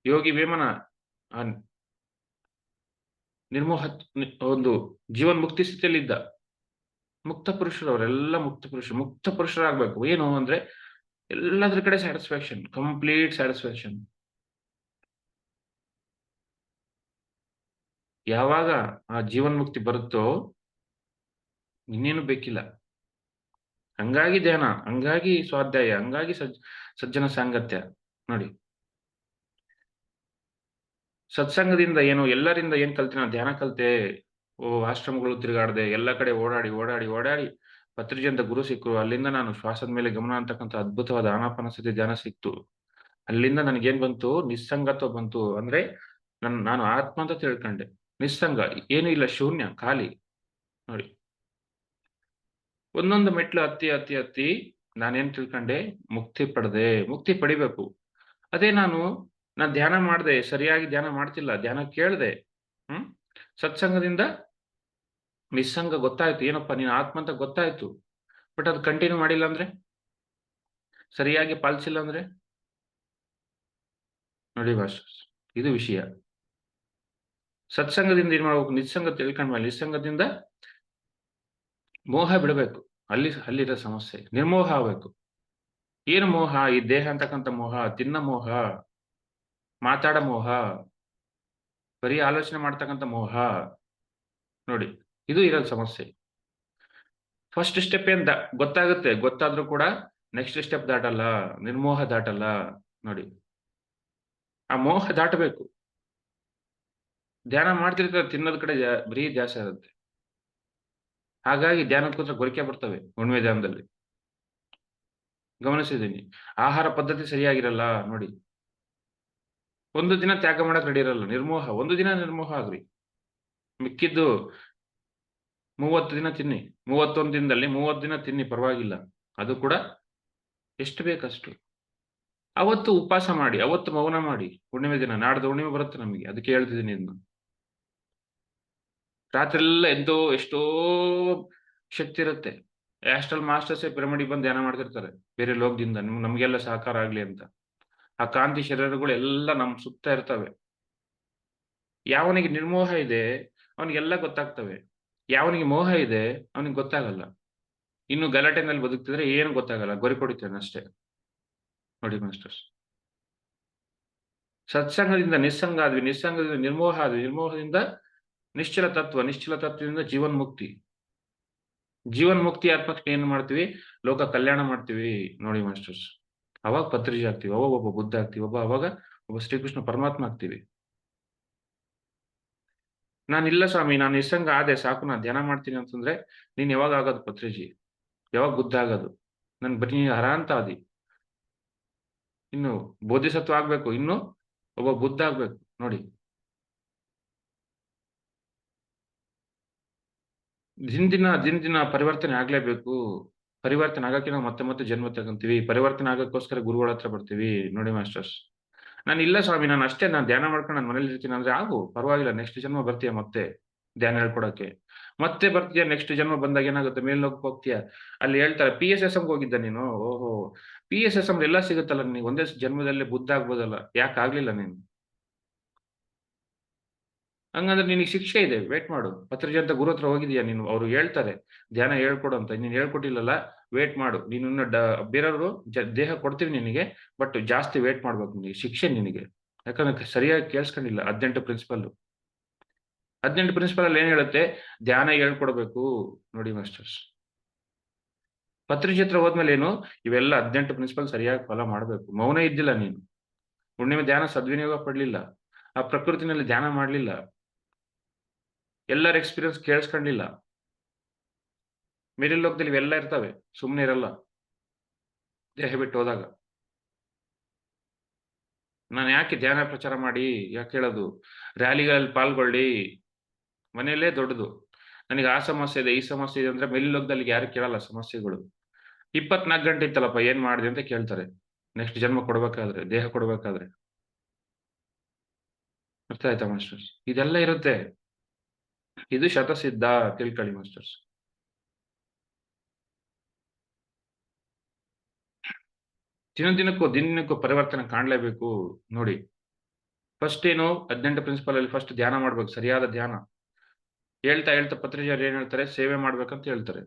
ಯೋಗಿ ವೇಮನ ನಿರ್ಮೋಹ ಒಂದು ಜೀವನ್ಮುಕ್ತಿ ಸ್ಥಿತಿಯಲ್ಲಿದ್ದ. ಮುಕ್ತ ಪುರುಷರು, ಅವರೆಲ್ಲ ಮುಕ್ತ ಪುರುಷರಾಗ್ಬೇಕು. ಏನು ಅಂದ್ರೆ ಎಲ್ಲದ್ರ ಕಡೆ ಸ್ಯಾಟಿಸ್ಫ್ಯಾಕ್ಷನ್, ಕಂಪ್ಲೀಟ್ ಸ್ಯಾಟಿಸ್ಫ್ಯಾಕ್ಷನ್. ಯಾವಾಗ ಆ ಜೀವನ್ಮುಕ್ತಿ ಬರುತ್ತೋ ಇನ್ನೇನು ಬೇಕಿಲ್ಲ. ಹಂಗಾಗಿ ಧ್ಯಾನ, ಹಂಗಾಗಿ ಸ್ವಾಧ್ಯಾಯ, ಹಂಗಾಗಿ ಸಜ್ಜನ ಸಾಂಗತ್ಯ. ನೋಡಿ, ಸತ್ಸಂಗದಿಂದ ಏನು, ಎಲ್ಲರಿಂದ ಏನ್ ಕಲ್ತೆ? ನಾನು ಧ್ಯಾನ ಕಲ್ತೆ, ಆಶ್ರಮಗಳು ತಿರುಗಾಡದೆ, ಎಲ್ಲ ಕಡೆ ಓಡಾಡಿ ಪತ್ರಿಜಿ ಅಂತ ಗುರು ಸಿಕ್ಕರು. ಅಲ್ಲಿಂದ ನಾನು ಶ್ವಾಸದ ಮೇಲೆ ಗಮನ ಅಂತಕ್ಕಂಥ ಅದ್ಭುತವಾದ ಆನಾಪಾನಸತಿ ಧ್ಯಾನ ಸಿಕ್ತು. ಅಲ್ಲಿಂದ ನನಗೇನ್ ಬಂತು? ನಿಸ್ಸಂಗತ್ವ ಬಂತು. ಅಂದ್ರೆ ನಾನು ಆತ್ಮ ಅಂತ ತಿಳ್ಕೊಂಡೆ. ನಿಸ್ಸಂಗ, ಏನು ಇಲ್ಲ, ಶೂನ್ಯ, ಖಾಲಿ. ನೋಡಿ, ಒಂದೊಂದು ಮೆಟ್ಲು ಹತ್ತಿ ನಾನೇನ್ ತಿಳ್ಕೊಂಡೆ? ಮುಕ್ತಿ ಪಡಿಬೇಕು. ಅದೇ ನಾನು ಧ್ಯಾನ ಮಾಡ್ದೆ, ಸರಿಯಾಗಿ ಧ್ಯಾನ ಮಾಡ್ತಿಲ್ಲ, ಧ್ಯಾನ ಕೇಳ್ದೆ, ಸತ್ಸಂಗದಿಂದ ನಿಸ್ಸಂಗ ಗೊತ್ತಾಯ್ತು, ಏನಪ್ಪಾ ನೀನು ಆತ್ಮ ಅಂತ ಗೊತ್ತಾಯ್ತು. ಬಟ್ ಅದು ಕಂಟಿನ್ಯೂ ಮಾಡಿಲ್ಲ ಅಂದ್ರೆ, ಸರಿಯಾಗಿ ಪಾಲಿಸಿಲ್ಲ ಅಂದ್ರೆ, ನೋಡಿ ಭಾಷ, ಇದು ವಿಷಯ. ಸತ್ಸಂಗದಿಂದ ಏನ್ ಮಾಡ್ಬೇಕು? ನಿಸ್ಸಂಗ ತಿಳ್ಕೊಂಡ್ಮೇಲೆ ನಿಸ್ಸಂಗದಿಂದ ಮೋಹ ಬಿಡಬೇಕು. ಅಲ್ಲಿರೋ ಸಮಸ್ಯೆ ನಿರ್ಮೋಹ ಆಗ್ಬೇಕು. ಏನು ಮೋಹ? ಈ ದೇಹ ಅಂತಕ್ಕಂಥ ಮೋಹ, ತಿನ್ನ ಮೋಹ, ಮಾತಾಡ ಮೋಹ, ಬರೀ ಆಲೋಚನೆ ಮಾಡ್ತಕ್ಕಂಥ ಮೋಹ. ನೋಡಿ, ಇದು ಇರೋ ಸಮಸ್ಯೆ. ಫಸ್ಟ್ ಸ್ಟೆಪ್ ಏನ್ ಗೊತ್ತಾಗುತ್ತೆ, ಗೊತ್ತಾದ್ರೂ ಕೂಡ ನೆಕ್ಸ್ಟ್ ಸ್ಟೆಪ್ ದಾಟಲ್ಲ, ನಿರ್ಮೋಹ ದಾಟಲ್ಲ. ನೋಡಿ, ಆ ಮೋಹ ದಾಟಬೇಕು. ಧ್ಯಾನ ಮಾಡ್ತಿರ್ತಾರೆ, ತಿನ್ನೋದ್ ಕಡೆ ಬರೀ ಧ್ಯಾಸ ಇರುತ್ತೆ. ಹಾಗಾಗಿ ಧ್ಯಾನ ಕೂತ್ರೆ ಗೊರಕೆ ಬರ್ತವೆ. ಹುಣ್ಣಿಮೆ ಧ್ಯಾನದಲ್ಲಿ ಗಮನಿಸಿದ್ದೀನಿ. ಆಹಾರ ಪದ್ಧತಿ ಸರಿಯಾಗಿರಲ್ಲ. ನೋಡಿ, ಒಂದು ದಿನ ತ್ಯಾಗ ಮಾಡಕ್ ರೆಡಿ ಇರಲ್ಲ. ನಿರ್ಮೋಹ, ಒಂದು ದಿನ ನಿರ್ಮೋಹ ಆಗ್ರಿ, ಮಿಕ್ಕಿದ್ದು 30 ದಿನ ತಿನ್ನಿ. 31 ದಿನದಲ್ಲಿ 30 ದಿನ ತಿನ್ನಿ, ಪರವಾಗಿಲ್ಲ. ಅದು ಕೂಡ ಎಷ್ಟು ಬೇಕಷ್ಟು. ಅವತ್ತು ಉಪವಾಸ ಮಾಡಿ, ಅವತ್ತು ಮೌನ ಮಾಡಿ. ಹುಣ್ಣಿಮೆ ದಿನ, ನಾಡ್ದು ಹುಣ್ಣಿಮೆ ಬರುತ್ತೆ ನಮಗೆ, ಅದಕ್ಕೆ ಹೇಳ್ತಿದ್ದೀನಿ ಇದನ್ನ. ರಾತ್ರಿ ಎಲ್ಲ ಎದ್ದೋ ಎಷ್ಟೋ ಶಕ್ತಿ ಇರುತ್ತೆ. ಆಸ್ಟ್ರಲ್ ಮಾಸ್ಟರ್ಸೇ ಪಿರಮಿಡ್ ಬಂದು ಧ್ಯಾನ ಮಾಡ್ತಿರ್ತಾರೆ, ಬೇರೆ ಲೋಕದಿಂದ, ನಮ್ಗೆಲ್ಲ ಸಹಕಾರ ಆಗ್ಲಿ ಅಂತ. ಆ ಕಾಂತಿ ಶರೀರಗಳು ಎಲ್ಲ ನಮ್ ಸುತ್ತ ಇರ್ತವೆ. ಯಾವನಿಗೆ ನಿರ್ಮೋಹ ಇದೆ ಅವನಿಗೆಲ್ಲ ಗೊತ್ತಾಗ್ತವೆ. ಯಾವನಿಗೆ ಮೋಹ ಇದೆ ಅವನಿಗೆ ಗೊತ್ತಾಗಲ್ಲ. ಇನ್ನು ಗಲಾಟೆನಲ್ಲಿ ಬದುಕ್ತಿದ್ರೆ ಏನು ಗೊತ್ತಾಗಲ್ಲ, ಗೊರಿ ಕೊಡುತ್ತೇನೆ ಅಷ್ಟೇ. ನೋಡಿ ಮಾಸ್ಟರ್ಸ್, ಸತ್ಸಂಗದಿಂದ ನಿಸ್ಸಂಗ ಆದ್ವಿ, ನಿಸ್ಸಂಗದಿಂದ ನಿರ್ಮೋಹ ಆದ್ವಿ, ನಿರ್ಮೋಹದಿಂದ ನಿಶ್ಚಲ ತತ್ವ, ನಿಶ್ಚಲ ತತ್ವದಿಂದ ಜೀವನ್ ಮುಕ್ತಿ. ಜೀವನ್ ಮುಕ್ತಿ ಆದ ತಕ್ಷಣ ಏನ್ ಮಾಡ್ತೀವಿ? ಲೋಕ ಕಲ್ಯಾಣ ಮಾಡ್ತೀವಿ. ನೋಡಿ ಮಾಸ್ಟರ್ಸ್, ಅವಾಗ ಪತ್ರಿಜಿ ಆಗ್ತೀವಿ, ಅವಾಗ ಒಬ್ಬ ಬುದ್ಧ ಆಗ್ತೀವಿ, ಅವಾಗ ಒಬ್ಬ ಶ್ರೀಕೃಷ್ಣ ಪರಮಾತ್ಮ ಆಗ್ತೀವಿ. ನಾನಿಲ್ಲ ಸ್ವಾಮಿ, ನಾನು ನಿಸ್ಸಂಗ ಆದೆ ಸಾಕು, ನಾನು ಧ್ಯಾನ ಮಾಡ್ತೀನಿ ಅಂತಂದ್ರೆ ನೀನ್ ಯಾವಾಗ ಆಗೋದು ಪತ್ರಿಜಿ? ಯಾವಾಗ ಬುದ್ಧ ಆಗೋದು? ನನ್ ಬರೀ ಹರ ಅಂತ ಆದಿ. ಇನ್ನು ಬೋಧಿಸತ್ವ ಆಗ್ಬೇಕು, ಇನ್ನು ಒಬ್ಬ ಬುದ್ಧ ಆಗ್ಬೇಕು. ನೋಡಿ, ದಿನ ದಿನ ಪರಿವರ್ತನೆ ಆಗ್ಲೇಬೇಕು. ಪರಿವರ್ತನೆ ಆಗಕ್ಕೆ ನಾವು ಮತ್ತೆ ಮತ್ತೆ ಜನ್ಮ ತಗೊಂತೀವಿ. ಪರಿವರ್ತನೆ ಆಗಕ್ಕೋಸ್ಕರ ಗುರುಗಳ ಹತ್ರ ಬರ್ತೀವಿ. ನೋಡಿ ಮಾಸ್ಟರ್ಸ್, ನಾನು ಇಲ್ಲ ಸ್ವಾಮಿ, ನಾನು ಅಷ್ಟೇ, ನಾನು ಧ್ಯಾನ ಮಾಡ್ಕೊಂಡು ನಾನು ಮನೇಲಿ ಇರ್ತೀನಿ ಅಂದ್ರೆ ಆಗು, ಪರವಾಗಿಲ್ಲ. ನೆಕ್ಸ್ಟ್ ಜನ್ಮ ಬರ್ತೀಯ ಮತ್ತೆ ಧ್ಯಾನ ಹೇಳ್ಕೊಡಕ್ಕೆ, ಮತ್ತೆ ಬರ್ತೀಯ. ನೆಕ್ಸ್ಟ್ ಜನ್ಮ ಬಂದಾಗ ಏನಾಗುತ್ತೆ? ಮೇಲ್ನೋಗಕ್ಕೆ ಹೋಗ್ತೀಯ. ಅಲ್ಲಿ ಹೇಳ್ತಾರೆ PSSM ಹೋಗಿದ್ದ ನೀನು. ಓಹೋ, PSSM ಎಲ್ಲ ಸಿಗುತ್ತಲ್ಲ, ನೀವು ಒಂದೇ ಜನ್ಮದಲ್ಲಿ ಬುದ್ಧ ಆಗ್ಬೋದಲ್ಲ, ಯಾಕೆ ಆಗ್ಲಿಲ್ಲ ನೀನು? ಹಂಗಂದ್ರೆ ನಿನಗೆ ಶಿಕ್ಷೆ ಇದೆ, ವೇಟ್ ಮಾಡು. ಪತ್ರಿಜಿ ಅಂತ ಗುರು ಹತ್ರ ಹೋಗಿದೀಯ ನೀನು, ಅವ್ರು ಹೇಳ್ತಾರೆ ಧ್ಯಾನ ಹೇಳ್ಕೊಡು ಅಂತ, ನೀನು ಹೇಳ್ಕೊಟ್ಟಿಲ್ಲಲ್ಲ, ವೇಟ್ ಮಾಡು. ನೀನು ಬೇರೆಯವರು ದೇಹ ಕೊಡ್ತೀವಿ ನಿನಗೆ, ಬಟ್ ಜಾಸ್ತಿ ವೇಟ್ ಮಾಡ್ಬೇಕು. ನಿನಗೆ ಶಿಕ್ಷೆ ನಿನಗೆ, ಯಾಕಂದ್ರೆ ಸರಿಯಾಗಿ ಕೇಳಿಸ್ಕೊಂಡಿಲ್ಲ 18 ಪ್ರಿನ್ಸಿಪಲ್. 18 ಪ್ರಿನ್ಸಿಪಲ್ ಅಲ್ಲಿ ಏನ್ ಹೇಳುತ್ತೆ? ಧ್ಯಾನ ಹೇಳ್ಕೊಡ್ಬೇಕು. ನೋಡಿ ಮಾಸ್ಟರ್ಸ್, ಪತ್ರಿಜಿ ಹತ್ರ ಹೋದ್ಮೇಲೆ ಏನು? ಇವೆಲ್ಲ 18 ಪ್ರಿನ್ಸಿಪಲ್ ಸರಿಯಾಗಿ ಫಾಲೋ ಮಾಡ್ಬೇಕು. ಮೌನ ಇದ್ದಿಲ್ಲ ನೀನು, ಹುಣ್ಣಿಮೆ ಧ್ಯಾನ ಸದ್ವಿನಿಯೋಗ ಪಡ್ಲಿಲ್ಲ, ಆ ಪ್ರಕೃತಿನಲ್ಲಿ ಧ್ಯಾನ ಮಾಡ್ಲಿಲ್ಲ, ಎಲ್ಲರ ಎಕ್ಸ್ಪೀರಿಯನ್ಸ್ ಕೇಳಿಸ್ಕೊಂಡಿಲ್ಲ. ಮೇಲಿನ ಲೋಕದಲ್ಲಿ ಇವೆಲ್ಲ ಇರ್ತವೆ, ಸುಮ್ಮನೆ ಇರಲ್ಲ ದೇಹ ಬಿಟ್ಟು ಹೋದಾಗ. ನಾನು ಯಾಕೆ ಧ್ಯಾನ ಪ್ರಚಾರ ಮಾಡಿ ಯಾಕೆ ಹೇಳೋದು? ರ್ಯಾಲಿಗಳಲ್ಲಿ ಪಾಲ್ಗೊಳ್ಳಿ, ಮನೆಯಲ್ಲೇ ದೊಡ್ಡದು. ನನಗೆ ಆ ಸಮಸ್ಯೆ ಇದೆ, ಈ ಸಮಸ್ಯೆ ಇದೆ ಅಂದ್ರೆ ಮೇಲಿನ ಲೋಕದಲ್ಲಿ ಯಾರು ಕೇಳಲ್ಲ ಸಮಸ್ಯೆಗಳು. 24 ಗಂಟೆ ಇತ್ತಲ್ಲಪ್ಪ, ಏನ್ ಮಾಡಿದೆ ಅಂತ ಕೇಳ್ತಾರೆ. ನೆಕ್ಸ್ಟ್ ಜನ್ಮ ಕೊಡ್ಬೇಕಾದ್ರೆ, ದೇಹ ಕೊಡ್ಬೇಕಾದ್ರೆ. ಅರ್ಥ ಆಯ್ತಾ ಮಾಸ್ಟರ್ಸ್? ಇದೆಲ್ಲ ಇರುತ್ತೆ. ಇದು ಶತಸಿದ್ಧ, ತಿಳ್ಕೊಳ್ಳಿ ಮಾಸ್ಟರ್ಸ್. ದಿನದಿನಕ್ಕೂ ಪರಿವರ್ತನೆ ಕಾಣ್ಲೇಬೇಕು. ನೋಡಿ, ಫಸ್ಟ್ ಏನು? 18 ಪ್ರಿನ್ಸಿಪಲ್ ಅಲ್ಲಿ ಫಸ್ಟ್ ಧ್ಯಾನ ಮಾಡ್ಬೇಕು, ಸರಿಯಾದ ಧ್ಯಾನ. ಹೇಳ್ತಾ ಹೇಳ್ತಾ ಪತ್ರಿಜಿಯವರು ಏನ್ ಹೇಳ್ತಾರೆ? ಸೇವೆ ಮಾಡ್ಬೇಕಂತ ಹೇಳ್ತಾರೆ.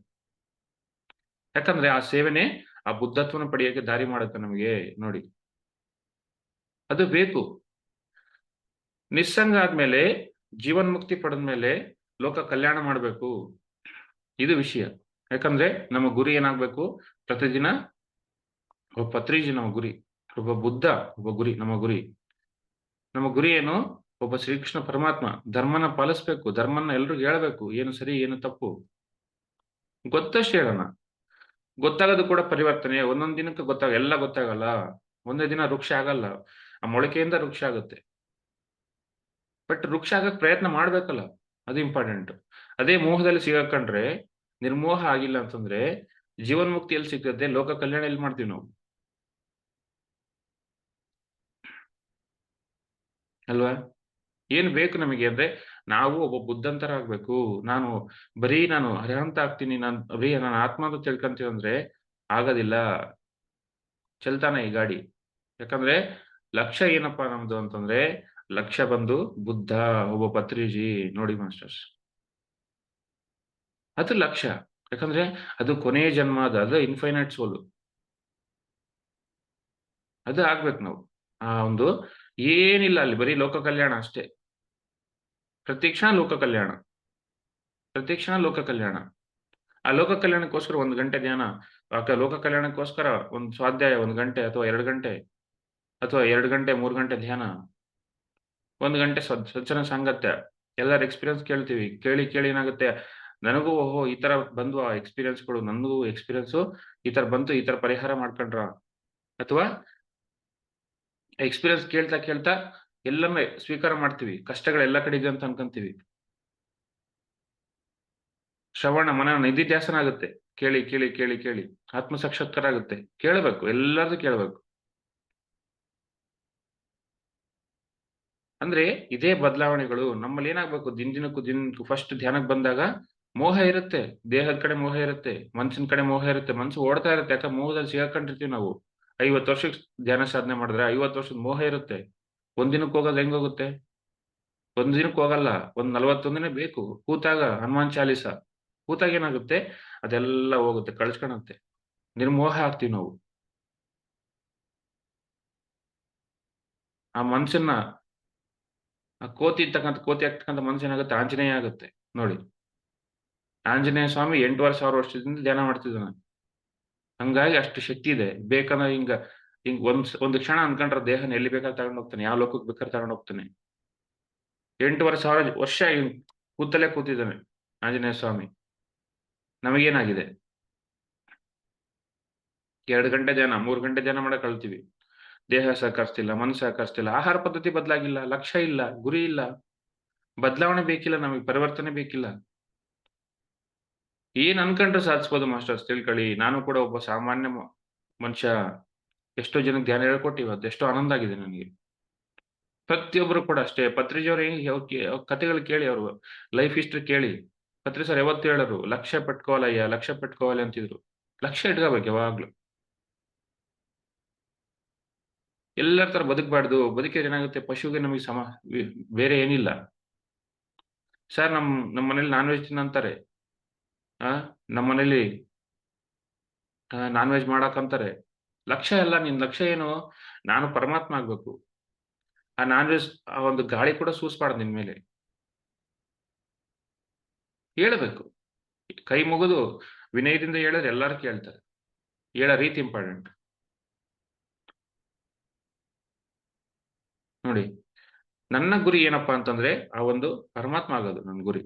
ಯಾಕಂದ್ರೆ ಆ ಸೇವೆನೆ ಆ ಬುದ್ಧತ್ವನ ಪಡೆಯಕ್ಕೆ ದಾರಿ ಮಾಡುತ್ತೆ ನಮಗೆ. ನೋಡಿ, ಅದು ಬೇಕು. ನಿಸ್ಸಂಗ ಆದ್ಮೇಲೆ, ಜೀವನ್ ಮುಕ್ತಿ ಪಡೆದ್ಮೇಲೆ ಲೋಕ ಕಲ್ಯಾಣ ಮಾಡ್ಬೇಕು. ಇದು ವಿಷಯ. ಯಾಕಂದ್ರೆ ನಮ್ಮ ಗುರಿ ಏನಾಗ್ಬೇಕು? ಪ್ರತಿದಿನ ಒಬ್ಬ ಪತ್ರಿಜಿ ನಮ್ಮ ಗುರಿ, ಒಬ್ಬ ಬುದ್ಧ ಒಬ್ಬ ಗುರಿ, ನಮ್ಮ ಗುರಿ. ನಮ್ಮ ಗುರಿ ಏನು? ಒಬ್ಬ ಶ್ರೀಕೃಷ್ಣ ಪರಮಾತ್ಮ. ಧರ್ಮನ ಪಾಲಿಸ್ಬೇಕು, ಧರ್ಮನ ಎಲ್ರಿಗೂ ಹೇಳ್ಬೇಕು, ಏನು ಸರಿ ಏನು ತಪ್ಪು ಗೊತ್ತಷ್ಟು ಹೇಳೋಣ. ಗೊತ್ತಾಗೋದು ಕೂಡ ಪರಿವರ್ತನೆ. ಒಂದೊಂದ್ ದಿನಕ್ಕೆ ಎಲ್ಲ ಗೊತ್ತಾಗಲ್ಲ. ಒಂದೇ ದಿನ ವೃಕ್ಷ ಆಗಲ್ಲ, ಆ ಮೊಳಕೆಯಿಂದ ವೃಕ್ಷ ಆಗುತ್ತೆ. ಬಟ್ ವೃಕ್ಷ ಆಗಕ್ ಪ್ರಯತ್ನ ಮಾಡ್ಬೇಕಲ್ಲ, ಅದು ಇಂಪಾರ್ಟೆಂಟ್. ಅದೇ ಮೋಹದಲ್ಲಿ ಸಿಗಾಕೊಂಡ್ರೆ, ನಿರ್ಮೋಹ ಆಗಿಲ್ಲ ಅಂತಂದ್ರೆ ಜೀವನ್ಮುಕ್ತಿ ಎಲ್ಲಿ ಸಿಗ್ತದೆ? ಲೋಕ ಕಲ್ಯಾಣ ಎಲ್ಲಿ ಮಾಡ್ತೀವಿ ನಾವು? ಅಲ್ವಾ? ಏನ್ ಬೇಕು ನಮಗೆ ಅಂದ್ರೆ, ನಾವು ಒಬ್ಬ ಬುದ್ಧಂತರ ಆಗ್ಬೇಕು. ನಾನು ಅರಿಹಂತ ಆಗ್ತೀನಿ, ನಾನು ಆತ್ಮ ಅಂತ ತಿಳ್ಕೊಂತೀವಿ ಅಂದ್ರೆ ಆಗೋದಿಲ್ಲ. ಚೆಲ್ತಾನೆ ಈ ಗಾಡಿ. ಯಾಕಂದ್ರೆ ಲಕ್ಷ್ಯ ಏನಪ್ಪಾ ನಮ್ದು ಅಂತಂದ್ರೆ, ಲಕ್ಷ್ಯ ಬಂದು ಬುದ್ಧ, ಒಬ್ಬ ಪತ್ರಿಜಿ. ನೋಡಿ ಮಾಸ್ಟರ್ಸ್, ಅದು ಲಕ್ಷ್ಯ. ಯಾಕಂದ್ರೆ ಅದು ಕೊನೆಯ ಜನ್ಮ, ಅದು ಇನ್ಫೈನೈಟ್ ಸೋಲು. ಅದು ಆಗ್ಬೇಕು ನಾವು. ಆ ಒಂದು ಏನಿಲ್ಲ ಅಲ್ಲಿ, ಬರೀ ಲೋಕ ಕಲ್ಯಾಣ ಅಷ್ಟೇ. ಪ್ರತಿ ಕ್ಷಣ ಲೋಕ ಕಲ್ಯಾಣ, ಪ್ರತಿ ಕ್ಷಣ ಲೋಕ ಕಲ್ಯಾಣ. ಆ ಲೋಕ ಕಲ್ಯಾಣಕ್ಕೋಸ್ಕರ 1 ಗಂಟೆ ಧ್ಯಾನ, ಲೋಕ ಕಲ್ಯಾಣಕ್ಕೋಸ್ಕರ ಒಂದು ಸ್ವಾಧ್ಯಾಯ 1 ಗಂಟೆ ಅಥವಾ 2 ಗಂಟೆ, ಅಥವಾ 2 ಗಂಟೆ 3 ಗಂಟೆ ಧ್ಯಾನ, 1 ಗಂಟೆ ಸಜ್ಜನ ಸಾಂಗತ್ಯ. ಎಲ್ಲರ ಎಕ್ಸ್ಪೀರಿಯನ್ಸ್ ಕೇಳ್ತೀವಿ. ಕೇಳಿ ಕೇಳಿ ಏನಾಗುತ್ತೆ? ನನಗೂ ಓಹೋ ಈ ತರ ಬಂದ್ವು ಆ ಎಕ್ಸ್ಪೀರಿಯನ್ಸ್‌ಗಳು, ನನಗೂ ಎಕ್ಸ್ಪೀರಿಯನ್ಸು ಈ ತರ ಬಂತು, ಈ ತರ ಪರಿಹಾರ ಮಾಡ್ಕೊಂಡ್ರ? ಅಥವಾ ಎಕ್ಸ್ಪೀರಿಯನ್ಸ್ ಕೇಳ್ತಾ ಕೇಳ್ತಾ ಎಲ್ಲಮ್ಮೆ ಸ್ವೀಕಾರ ಮಾಡ್ತೀವಿ. ಕಷ್ಟಗಳು ಎಲ್ಲ ಕಡೆ ಇದೆ ಅಂತ ಅನ್ಕೊಂತೀವಿ. ಶ್ರವಣ ಮನನ ನಿಧಿಧ್ಯಾಸನ ಆಗುತ್ತೆ. ಕೇಳಿ ಕೇಳಿ ಕೇಳಿ ಕೇಳಿ ಆತ್ಮ ಸಾಕ್ಷಾತ್ಕಾರ ಆಗುತ್ತೆ. ಕೇಳಬೇಕು, ಎಲ್ಲಾರ್ದು ಕೇಳಬೇಕು. ಅಂದ್ರೆ ಇದೇ ಬದಲಾವಣೆಗಳು ನಮ್ಮಲ್ಲಿ ಏನಾಗ್ಬೇಕು? ದಿನಕ್ಕೂ ಫಸ್ಟ್ ಧ್ಯಾನಕ್ಕೆ ಬಂದಾಗ ಮೋಹ ಇರುತ್ತೆ, ದೇಹದ ಕಡೆ ಮೋಹ ಇರುತ್ತೆ, ಮನ್ಸಿನ ಕಡೆ ಮೋಹ ಇರುತ್ತೆ, ಮನ್ಸು ಓಡ್ತಾ ಇರುತ್ತೆ. ಯಾಕಂದ್ರೆ ಮೋಹದಲ್ಲಿ ಸಿಗಾಕೊಂಡಿರ್ತೀವಿ ನಾವು. 50 ವರ್ಷಕ್ಕೆ ಧ್ಯಾನ ಸಾಧನೆ ಮಾಡಿದ್ರೆ 50 ವರ್ಷದ ಮೋಹ ಇರುತ್ತೆ. ಒಂದಿನಕ್ಕೆ ಹೋಗೋದು ಹೆಂಗೋಗುತ್ತೆ? ಒಂದ್ ದಿನಕ್ಕೆ ಹೋಗಲ್ಲ. ಒಂದ್ 41 ದಿನ ಬೇಕು. ಕೂತಾಗ ಹನುಮಾನ್ ಚಾಲೀಸ. ಕೂತಾಗ ಏನಾಗುತ್ತೆ? ಅದೆಲ್ಲ ಹೋಗುತ್ತೆ, ಕಳ್ಸ್ಕೊಳತ್ತೆ. ನಿರ್ಮೋಹ ಆಗ್ತೀವಿ ನಾವು. ಆ ಮನ್ಸನ್ನ ಆ ಕೋತಿ ಆಗ್ತಕ್ಕಂಥ ಮನ್ಸು ಏನಾಗುತ್ತೆ? ಆಂಜನೇಯ ಆಗುತ್ತೆ. ನೋಡಿ. ಆಂಜನೇಯ ಸ್ವಾಮಿ 8,500 ವರ್ಷದಿಂದ ಧ್ಯಾನ ಮಾಡ್ತಿದ್ದಾನೆ. ಹಂಗಾಗಿ ಅಷ್ಟು ಶಕ್ತಿ ಇದೆ. ಬೇಕಂದ್ರೆ ಹಿಂಗ್ ಒಂದು ಕ್ಷಣ ಅನ್ಕೊಂಡ್ರೆ ದೇಹನ ಎಲ್ಲಿ ಬೇಕಾದ್ರೂ ತಗೊಂಡ್ ಹೋಗ್ತಾನೆ. ಯಾವ ಲೋಕಕ್ಕೆ ಬೇಕಾದ್ರೂ ತಗೊಂಡ್ ಹೋಗ್ತಾನೆ. 8,500 ವರ್ಷ ಕೂತಲ್ಲೇ ಕೂತಿದ್ದಾನೆ ಆಂಜನೇಯ ಸ್ವಾಮಿ. ನಮಗೇನಾಗಿದೆ? 2 ಗಂಟೆ ಧ್ಯಾನ, 3 ಗಂಟೆ ಧ್ಯಾನ ಮಾಡಕ್ ಕಳ್ತೀವಿ. ದೇಹ ಸಹಕರಿಸ್ತಿಲ್ಲ, ಮನಸ್ಸು ಸಹಕರಿಸ್ತಿಲ್ಲ. ಆಹಾರ ಪದ್ಧತಿ ಬದಲಾಗಿಲ್ಲ, ಲಕ್ಷ್ಯ ಇಲ್ಲ, ಗುರಿ ಇಲ್ಲ. ಬದಲಾವಣೆ ಬೇಕಿಲ್ಲ ನಮಗೆ, ಪರಿವರ್ತನೆ ಬೇಕಿಲ್ಲ. ಏನ್ ಅನ್ಕೊಂಡ್ರೆ ಸಾಧಿಸ್ಬೋದು ಮಾಸ್ಟರ್ಸ್, ತಿಳ್ಕೊಳ್ಳಿ. ನಾನು ಕೂಡ ಒಬ್ಬ ಸಾಮಾನ್ಯ ಮನುಷ್ಯ. ಎಷ್ಟೋ ಜನಕ್ಕೆ ಧ್ಯಾನ ಹೇಳ್ಕೊಟ್ಟು ಇವತ್ತು ಎಷ್ಟೋ ಆನಂದ ಆಗಿದೆ ನನಗೆ. ಪ್ರತಿಯೊಬ್ಬರು ಕೂಡ ಅಷ್ಟೇ. ಪತ್ರಿಜಿಯವ್ರು ಕಥೆಗಳು ಕೇಳಿ, ಅವ್ರು ಲೈಫ್ ಹಿಸ್ಟ್ರಿ ಕೇಳಿ. ಪತ್ರಿ ಸರ್ ಯಾವತ್ತೂ ಹೇಳೋರು, ಲಕ್ಷ್ಯ ಪೆಟ್ಕೋವಲಯ್ಯ, ಲಕ್ಷ್ಯ ಪೆಟ್ಕೋವಲ್ಲ ಅಂತಿದ್ರು. ಲಕ್ಷ್ಯ ಇಟ್ಕೋಬೇಕು ಯಾವಾಗ್ಲೂ. ಎಲ್ಲರ ತರ ಬದುಕಬಾರ್ದು. ಬದುಕಿದ್ರೆ ಏನಾಗುತ್ತೆ? ಪಶುಗೆ ನಮಗೆ ಬೇರೆ ಏನಿಲ್ಲ. ಸರ್ ನಮ್ಮ ಮನೇಲಿ ನಾನ್ ವೆಜ್ ತಿನ್ನಂತಾರೆ. ನಮ್ಮ ಮನೇಲಿ ನಾನ್ ವೆಜ್ ಮಾಡಕಂತಾರೆ. ಲಕ್ಷ್ಯ ಎಲ್ಲ, ನಿನ್ ಲಕ್ಷ್ಯ ಏನು? ನಾನು ಪರಮಾತ್ಮ ಆಗ್ಬೇಕು. ಆ ನಾನ್ ವೆಜ್ ಆ ಒಂದು ಗಾಳಿ ಕೂಡ ಸೂಸ್ಬಾರ್ದು ನಿನ್ ಮೇಲೆ. ಹೇಳ್ಬೇಕು. ಕೈ ಮುಗಿದು ವಿನಯದಿಂದ ಹೇಳಿದ್ರೆ ಎಲ್ಲರೂ ಕೇಳ್ತಾರೆ. ಹೇಳೋ ರೀತಿ ಇಂಪಾರ್ಟೆಂಟ್. ನೋಡಿ, ನನ್ನ ಗುರಿ ಏನಪ್ಪಾ ಅಂತಂದ್ರೆ ಆ ಒಂದು ಪರಮಾತ್ಮ ಆಗೋದು ನನ್ನ ಗುರಿ.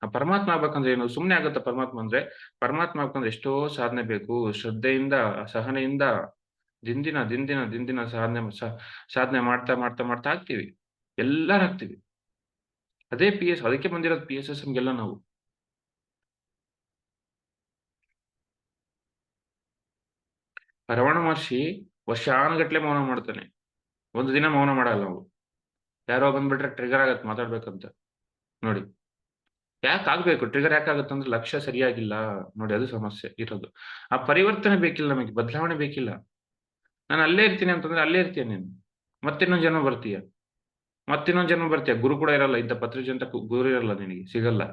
ಆ ಪರಮಾತ್ಮ ಆಗ್ಬೇಕಂದ್ರೆ ಏನು? ಸುಮ್ನೆ ಆಗುತ್ತಾ ಪರಮಾತ್ಮ ಅಂದ್ರೆ? ಪರಮಾತ್ಮ ಆಗ್ಬೇಕಂದ್ರೆ ಎಷ್ಟೋ ಸಾಧನೆ ಬೇಕು. ಶ್ರದ್ಧೆಯಿಂದ, ಸಹನೆಯಿಂದ ದಿಂದಿನ ಸಾಧನೆ ಮಾಡ್ತಾ ಆಗ್ತೀವಿ. ಎಲ್ಲಾರು ಆಗ್ತೀವಿ. ಅದೇ ಅದಕ್ಕೆ ಬಂದಿರೋದು PSSMಗೆಲ್ಲ ನಾವು. ರಮಣ ಮಹರ್ಷಿ ವರ್ಷಾನುಗಟ್ಲೆ ಮೌನ ಮಾಡ್ತಾನೆ. ಒಂದು ದಿನ ಮೌನ ಮಾಡಲ್ಲ ನಾವು. ಯಾರೋ ಬಂದ್ಬಿಟ್ರೆ ಟ್ರಿಗರ್ ಆಗತ್ತೆ ಮಾತಾಡ್ಬೇಕಂತ. ನೋಡಿ, ಯಾಕೆ ಆಗ್ಬೇಕು? ಟ್ರಿಗರ್ ಯಾಕಾಗತ್ತಂದ್ರೆ ಲಕ್ಷ್ಯ ಸರಿಯಾಗಿಲ್ಲ. ನೋಡಿ, ಅದು ಸಮಸ್ಯೆ ಇರೋದು. ಆ ಪರಿವರ್ತನೆ ಬೇಕಿಲ್ಲ ನಮಗೆ, ಬದಲಾವಣೆ ಬೇಕಿಲ್ಲ. ನಾನು ಅಲ್ಲೇ ಇರ್ತೀನಿ ಅಂತಂದ್ರೆ ಅಲ್ಲೇ ಇರ್ತೀಯ ನೀನು. ಮತ್ತಿನ್ನೊಂದು ಜನ್ಮ ಬರ್ತೀಯ. ಗುರು ಕೂಡ ಇರಲ್ಲ. ಇಂಥ ಪತ್ರಿಜಿ ಅಂತ ಗುರು ಇರಲ್ಲ, ನಿನಗೆ ಸಿಗಲ್ಲ.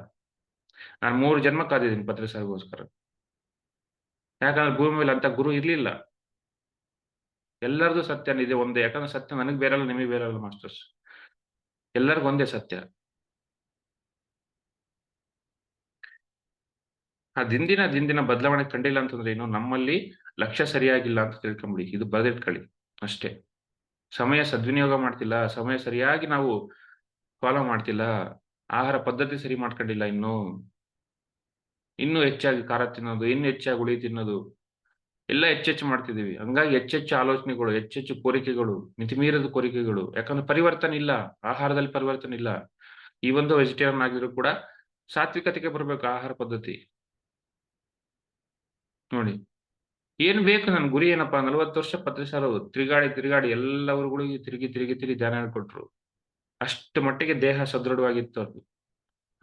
ನಾನು 3 ಜನ್ಮ ಕಾದಿದ್ದೀನಿ ಪತ್ರಿ ಸಾರ್ಗೋಸ್ಕರ. ಯಾಕಂದ್ರೆ ಭೂಮಿ ಮೇಲೆ ಅಂತ ಗುರು ಇರ್ಲಿಲ್ಲ. ಎಲ್ಲರದು ಸತ್ಯ ಇದೆ ಒಂದೇ. ಯಾಕಂದ್ರೆ ಸತ್ಯ ನನಗೆ ಬೇರೆಲ್ಲ, ನಿಮಗೆ ಬೇರೆಲ್ಲ ಮಾಸ್ಟರ್ಸ್. ಎಲ್ಲರಿಗೂ ಒಂದೇ ಸತ್ಯ. ಆ ದಿಂದಿನ ಬದಲಾವಣೆ ಕಂಡಿಲ್ಲ ಅಂತಂದ್ರೆ ಏನು? ನಮ್ಮಲ್ಲಿ ಲಕ್ಷ್ಯ ಸರಿಯಾಗಿಲ್ಲ ಅಂತ ತಿಳ್ಕೊಂಬಿಡಿ. ಇದು ಬರೆದಿಟ್ಕೊಳ್ಳಿ ಅಷ್ಟೇ. ಸಮಯ ಸದ್ವಿನಿಯೋಗ ಮಾಡ್ತಿಲ್ಲ. ಸಮಯ ಸರಿಯಾಗಿ ನಾವು ಫಾಲೋ ಮಾಡ್ತಿಲ್ಲ. ಆಹಾರ ಪದ್ಧತಿ ಸರಿ ಮಾಡ್ಕೊಂಡಿಲ್ಲ ಇನ್ನೂ ಹೆಚ್ಚಾಗಿ ಖಾರ ತಿನ್ನೋದು, ಇನ್ನೂ ಹೆಚ್ಚಾಗಿ ಹುಳಿ ತಿನ್ನೋದು, ಎಲ್ಲ ಹೆಚ್ಚೆಚ್ಚು ಮಾಡ್ತಿದೀವಿ. ಹಂಗಾಗಿ ಹೆಚ್ಚೆಚ್ಚು ಆಲೋಚನೆಗಳು, ಹೆಚ್ಚೆಚ್ಚು ಕೋರಿಕೆಗಳು, ಮಿತಿಮೀರಿದ ಕೋರಿಕೆಗಳು. ಯಾಕಂದ್ರೆ ಪರಿವರ್ತನೆ ಇಲ್ಲ. ಆಹಾರದಲ್ಲಿ ಪರಿವರ್ತನೆ ಇಲ್ಲ. ಈ ಒಂದು ವೆಜಿಟೇರಿಯನ್ ಆಗಿದ್ರು ಕೂಡ ಸಾತ್ವಿಕತೆಗೆ ಬರ್ಬೇಕು ಆಹಾರ ಪದ್ಧತಿ. ನೋಡಿ, ಏನ್ ಬೇಕು? ನನ್ ಗುರಿ ಏನಪ್ಪಾ? 40 ವರ್ಷ ಪತ್ರಿ ಸಾರು ತಿರುಗಾಡಿ ಎಲ್ಲ ಊರುಗಳಿಗೆ ತಿರುಗಿ ಧ್ಯಾನ ಹೇಳ್ಕೊಟ್ರು. ಅಷ್ಟು ಮಟ್ಟಿಗೆ ದೇಹ ಸದೃಢವಾಗಿತ್ತು ಅದು.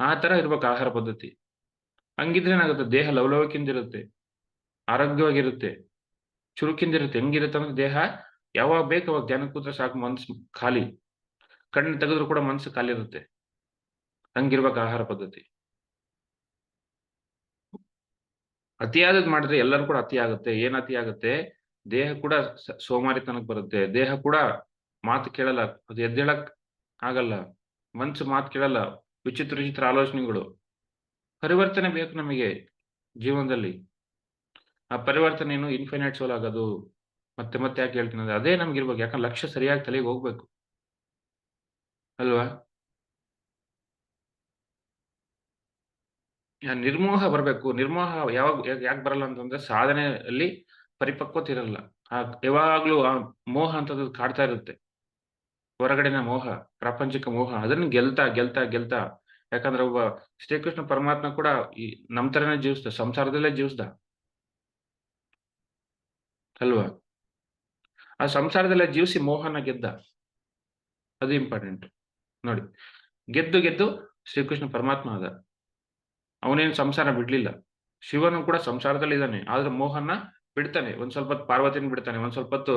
ಆ ತರ ಇರ್ಬೇಕು ಆಹಾರ ಪದ್ಧತಿ. ಹಂಗಿದ್ರೆ ಏನಾಗುತ್ತೆ? ದೇಹ ಲವಲವಿಕೆಯಿಂದಿರುತ್ತೆ, ಆರೋಗ್ಯವಾಗಿರುತ್ತೆ, ಚುರುಕಿಂದಿರುತ್ತೆ. ಹೆಂಗಿರುತ್ತೆ ಅಂದ್ರೆ ದೇಹ ಯಾವಾಗ ಬೇಕು ಅವಾಗ ಧ್ಯಾನ ಕೂತ್ರೆ ಸಾಕು, ಮನ್ಸು ಖಾಲಿ. ಕಣ್ಣು ತೆಗೆದ್ರು ಕೂಡ ಮನ್ಸು ಖಾಲಿ ಇರುತ್ತೆ. ಹಂಗಿರ್ಬೇಕು ಆಹಾರ ಪದ್ಧತಿ. ಅತಿಯಾದದ್ ಮಾಡಿದ್ರೆ ಎಲ್ಲರೂ ಕೂಡ ಅತಿ ಆಗುತ್ತೆ. ಏನ್ ಅತಿ ಆಗುತ್ತೆ? ದೇಹ ಕೂಡ ಸೋಮಾರಿತನಕ್ಕೆ ಬರುತ್ತೆ. ದೇಹ ಕೂಡ ಮಾತು ಕೇಳಲ್ಲ. ಅದು ಎದ್ದೇಳಕ್ ಆಗಲ್ಲ. ಮನ್ಸು ಮಾತು ಕೇಳಲ್ಲ. ವಿಚಿತ್ರ ಆಲೋಚನೆಗಳು. ಪರಿವರ್ತನೆ ಬೇಕು ನಮಗೆ ಜೀವನದಲ್ಲಿ. ಆ ಪರಿವರ್ತನೆ ಏನು? ಇನ್ಫೈನೈಟ್ ಸೋಲ್ ಆಗೋದು. ಮತ್ತೆ ಯಾಕೆ ಹೇಳ್ತೀನಿ ಅಂದ್ರೆ ಅದೇ ನಮ್ಗಿರ್ಬೇಕು. ಯಾಕಂದ್ರೆ ಲಕ್ಷ್ಯ ಸರಿಯಾಗಿ ತಲೆಗೆ ಹೋಗ್ಬೇಕು ಅಲ್ವಾ? ನಿರ್ಮೋಹ ಬರ್ಬೇಕು. ನಿರ್ಮೋಹ ಯಾಕೆ ಬರಲ್ಲ ಅಂತಂದ್ರೆ ಸಾಧನೆಯಲ್ಲಿ ಪರಿಪಕ್ವತೆ ಇರಲ್ಲ. ಯಾವಾಗ್ಲೂ ಆ ಮೋಹ ಅಂತದ್ದು ಕಾಡ್ತಾ ಇರುತ್ತೆ. ಹೊರಗಡೆನ ಮೋಹ, ಪ್ರಾಪಂಚಿಕ ಮೋಹ. ಅದನ್ನ ಗೆಲ್ತಾ. ಯಾಕಂದ್ರೆ ಒಬ್ಬ ಶ್ರೀಕೃಷ್ಣ ಪರಮಾತ್ಮ ಕೂಡ ಈ ನಮ್ ತರನೇ ಸಂಸಾರದಲ್ಲೇ ಜೀವಿಸ್ದ ಅಲ್ವಾ? ಆ ಸಂಸಾರದಲ್ಲೇ ಜೀವಿಸಿ ಮೋಹನ ಗೆದ್ದ. ಅದು ಇಂಪಾರ್ಟೆಂಟ್. ನೋಡಿ, ಗೆದ್ದು ಶ್ರೀಕೃಷ್ಣ ಪರಮಾತ್ಮ ಆದ. ಅವನೇನು ಸಂಸಾರ ಬಿಡ್ಲಿಲ್ಲ. ಶಿವನು ಕೂಡ ಸಂಸಾರದಲ್ಲಿ ಇದ್ದಾನೆ. ಆದ್ರೆ ಮೋಹನ ಬಿಡ್ತಾನೆ. ಒಂದ್ ಸ್ವಲ್ಪ ಹೊತ್ತು ಪಾರ್ವತಿನ ಬಿಡ್ತಾನೆ. ಒಂದ್ ಸ್ವಲ್ಪ ಹೊತ್ತು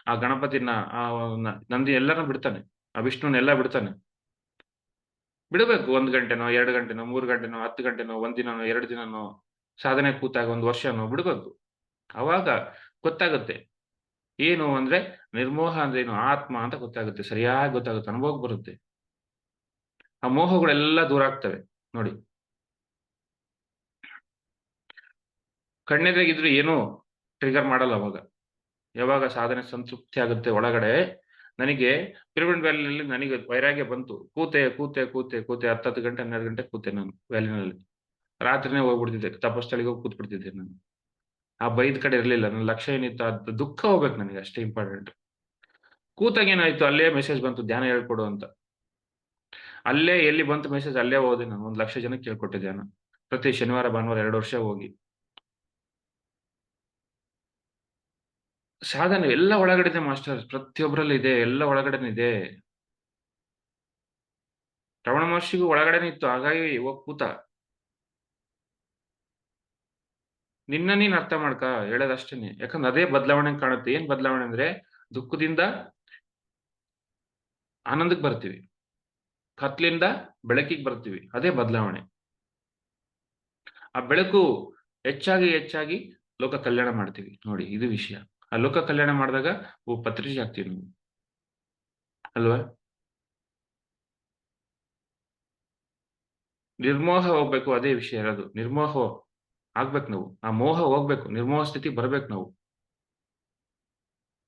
ಆ ಗಣಪತಿನ, ಆ ನಂದಿ ಎಲ್ಲಾರ್ನೂ ಬಿಡ್ತಾನೆ. ಆ ವಿಷ್ಣುನೆಲ್ಲ ಬಿಡ್ತಾನೆ. ಬಿಡಬೇಕು 1 ಗಂಟೆನೋ, 2 ಗಂಟೆನೋ, 3 ಗಂಟೆನೋ, 10 ಗಂಟೆನೋ, 1 ದಿನನೋ, 2 ದಿನನೋ, ಸಾಧನೆ ಕೂತಾಗ 1 ವರ್ಷನೋ ಬಿಡ್ಬೇಕು. ಅವಾಗ ಗೊತ್ತಾಗುತ್ತೆ. ಏನು ಅಂದ್ರೆ ನಿರ್ಮೋಹ ಅಂದ್ರೆ ಏನು, ಆತ್ಮ ಅಂತ ಗೊತ್ತಾಗುತ್ತೆ. ಸರಿಯಾಗಿ ಗೊತ್ತಾಗುತ್ತೆ. ಅನುಭವಕ್ಕೆ ಬರುತ್ತೆ. ಆ ಮೋಹಗಳೆಲ್ಲ ದೂರ ಆಗ್ತವೆ. ನೋಡಿ, ಕಣ್ಣೆದುರಿಗಿದ್ರೆ ಏನೂ ಟ್ರಿಗರ್ ಮಾಡಲ್ಲ ಅವಾಗ. ಯಾವಾಗ ಸಾಧನೆ ಸಂತೃಪ್ತಿ ಆಗುತ್ತೆ ಒಳಗಡೆ, ನನಗೆ ಪಿರಮಿಡ್ ವ್ಯಾಲಿನಲ್ಲಿ ನನಗೆ ವೈರಾಗ್ಯ ಬಂತು. ಕೂತೆ, ಕೂತೆ, ಕೂತೆ, ಕೂತೆ 10 ಗಂಟೆ, 12 ಗಂಟೆ ಕೂತೆ ನಾನು ವ್ಯಾಲಿನಲ್ಲಿ. ರಾತ್ರಿನೇ ಹೋಗ್ಬಿಡ್ತಿದ್ದೆ. ತಪಸ್ಥಳಿಗೆ ಹೋಗಿ ಕೂತ್ಬಿಡ್ತಿದ್ದೆ ನಾನು. ಆ ಬೈದ್ ಕಡೆ ಇರ್ಲಿಲ್ಲ. ನನ್ನ ಲಕ್ಷ್ಯ ಏನಿತ್ತು, ಅದು ದುಃಖ ಹೋಗ್ಬೇಕು ನನಗೆ, ಅಷ್ಟೇ ಇಂಪಾರ್ಟೆಂಟ್. ಕೂತಾಗ ಏನಾಯ್ತು, ಅಲ್ಲೇ ಮೆಸೇಜ್ ಬಂತು ಧ್ಯಾನ ಹೇಳ್ಕೊಡು ಅಂತ. ಅಲ್ಲೇ ಎಲ್ಲಿ ಬಂತು ಮೆಸೇಜ್, ಅಲ್ಲೇ ಹೋದೆ ನಾನು. 1,00,000 ಜನಕ್ಕೆ ಹೇಳ್ಕೊಟ್ಟೆ ಧ್ಯಾನ. ಪ್ರತಿ ಶನಿವಾರ, ಭಾನುವಾರ 2 ವರ್ಷ ಹೋಗಿ. ಸಾಧನೆ ಎಲ್ಲ ಒಳಗಡೆ ಇದೆ ಮಾಸ್ಟರ್. ಪ್ರತಿಯೊಬ್ಬರಲ್ಲಿ ಇದೆ. ಎಲ್ಲ ಒಳಗಡೆನೆ ಇದೆ. ರಮಣ ಮಹರ್ಷಿಗೂ ಒಳಗಡೆನೆ ಇತ್ತು. ಹಾಗಾಗಿ ಹೋಗ್ ಕೂತ. ನಿನ್ನ ನೀನ್ ಅರ್ಥ ಮಾಡ್ಕ, ಹೇಳೋದಷ್ಟೇನೆ. ಯಾಕಂದ್ರೆ ಅದೇ ಬದಲಾವಣೆ ಕಾಣುತ್ತೆ. ಏನ್ ಬದಲಾವಣೆ ಅಂದ್ರೆ, ದುಃಖದಿಂದ ಆನಂದಕ್ಕೆ ಬರ್ತೀವಿ. ಕತ್ಲಿಂದ ಬೆಳಕಿಗೆ ಬರ್ತೀವಿ. ಅದೇ ಬದಲಾವಣೆ. ಆ ಬೆಳಕು ಹೆಚ್ಚಾಗಿ ಹೆಚ್ಚಾಗಿ ಲೋಕ ಕಲ್ಯಾಣ ಮಾಡ್ತೀವಿ. ನೋಡಿ, ಇದು ವಿಷಯ. ಆ ಲೋಕ ಕಲ್ಯಾಣ ಮಾಡಿದಾಗ ಪತ್ರಿಜಿ ಆಗ್ತೀವಿ ನೀವು, ಅಲ್ವಾ? ನಿರ್ಮೋಹ ಹೋಗ್ಬೇಕು. ಅದೇ ವಿಷಯ ಇರೋದು. ನಿರ್ಮೋಹ ಆಗ್ಬೇಕು ನಾವು. ಆ ಮೋಹ ಹೋಗ್ಬೇಕು. ನಿರ್ಮೋಹ ಸ್ಥಿತಿ ಬರ್ಬೇಕು ನಾವು.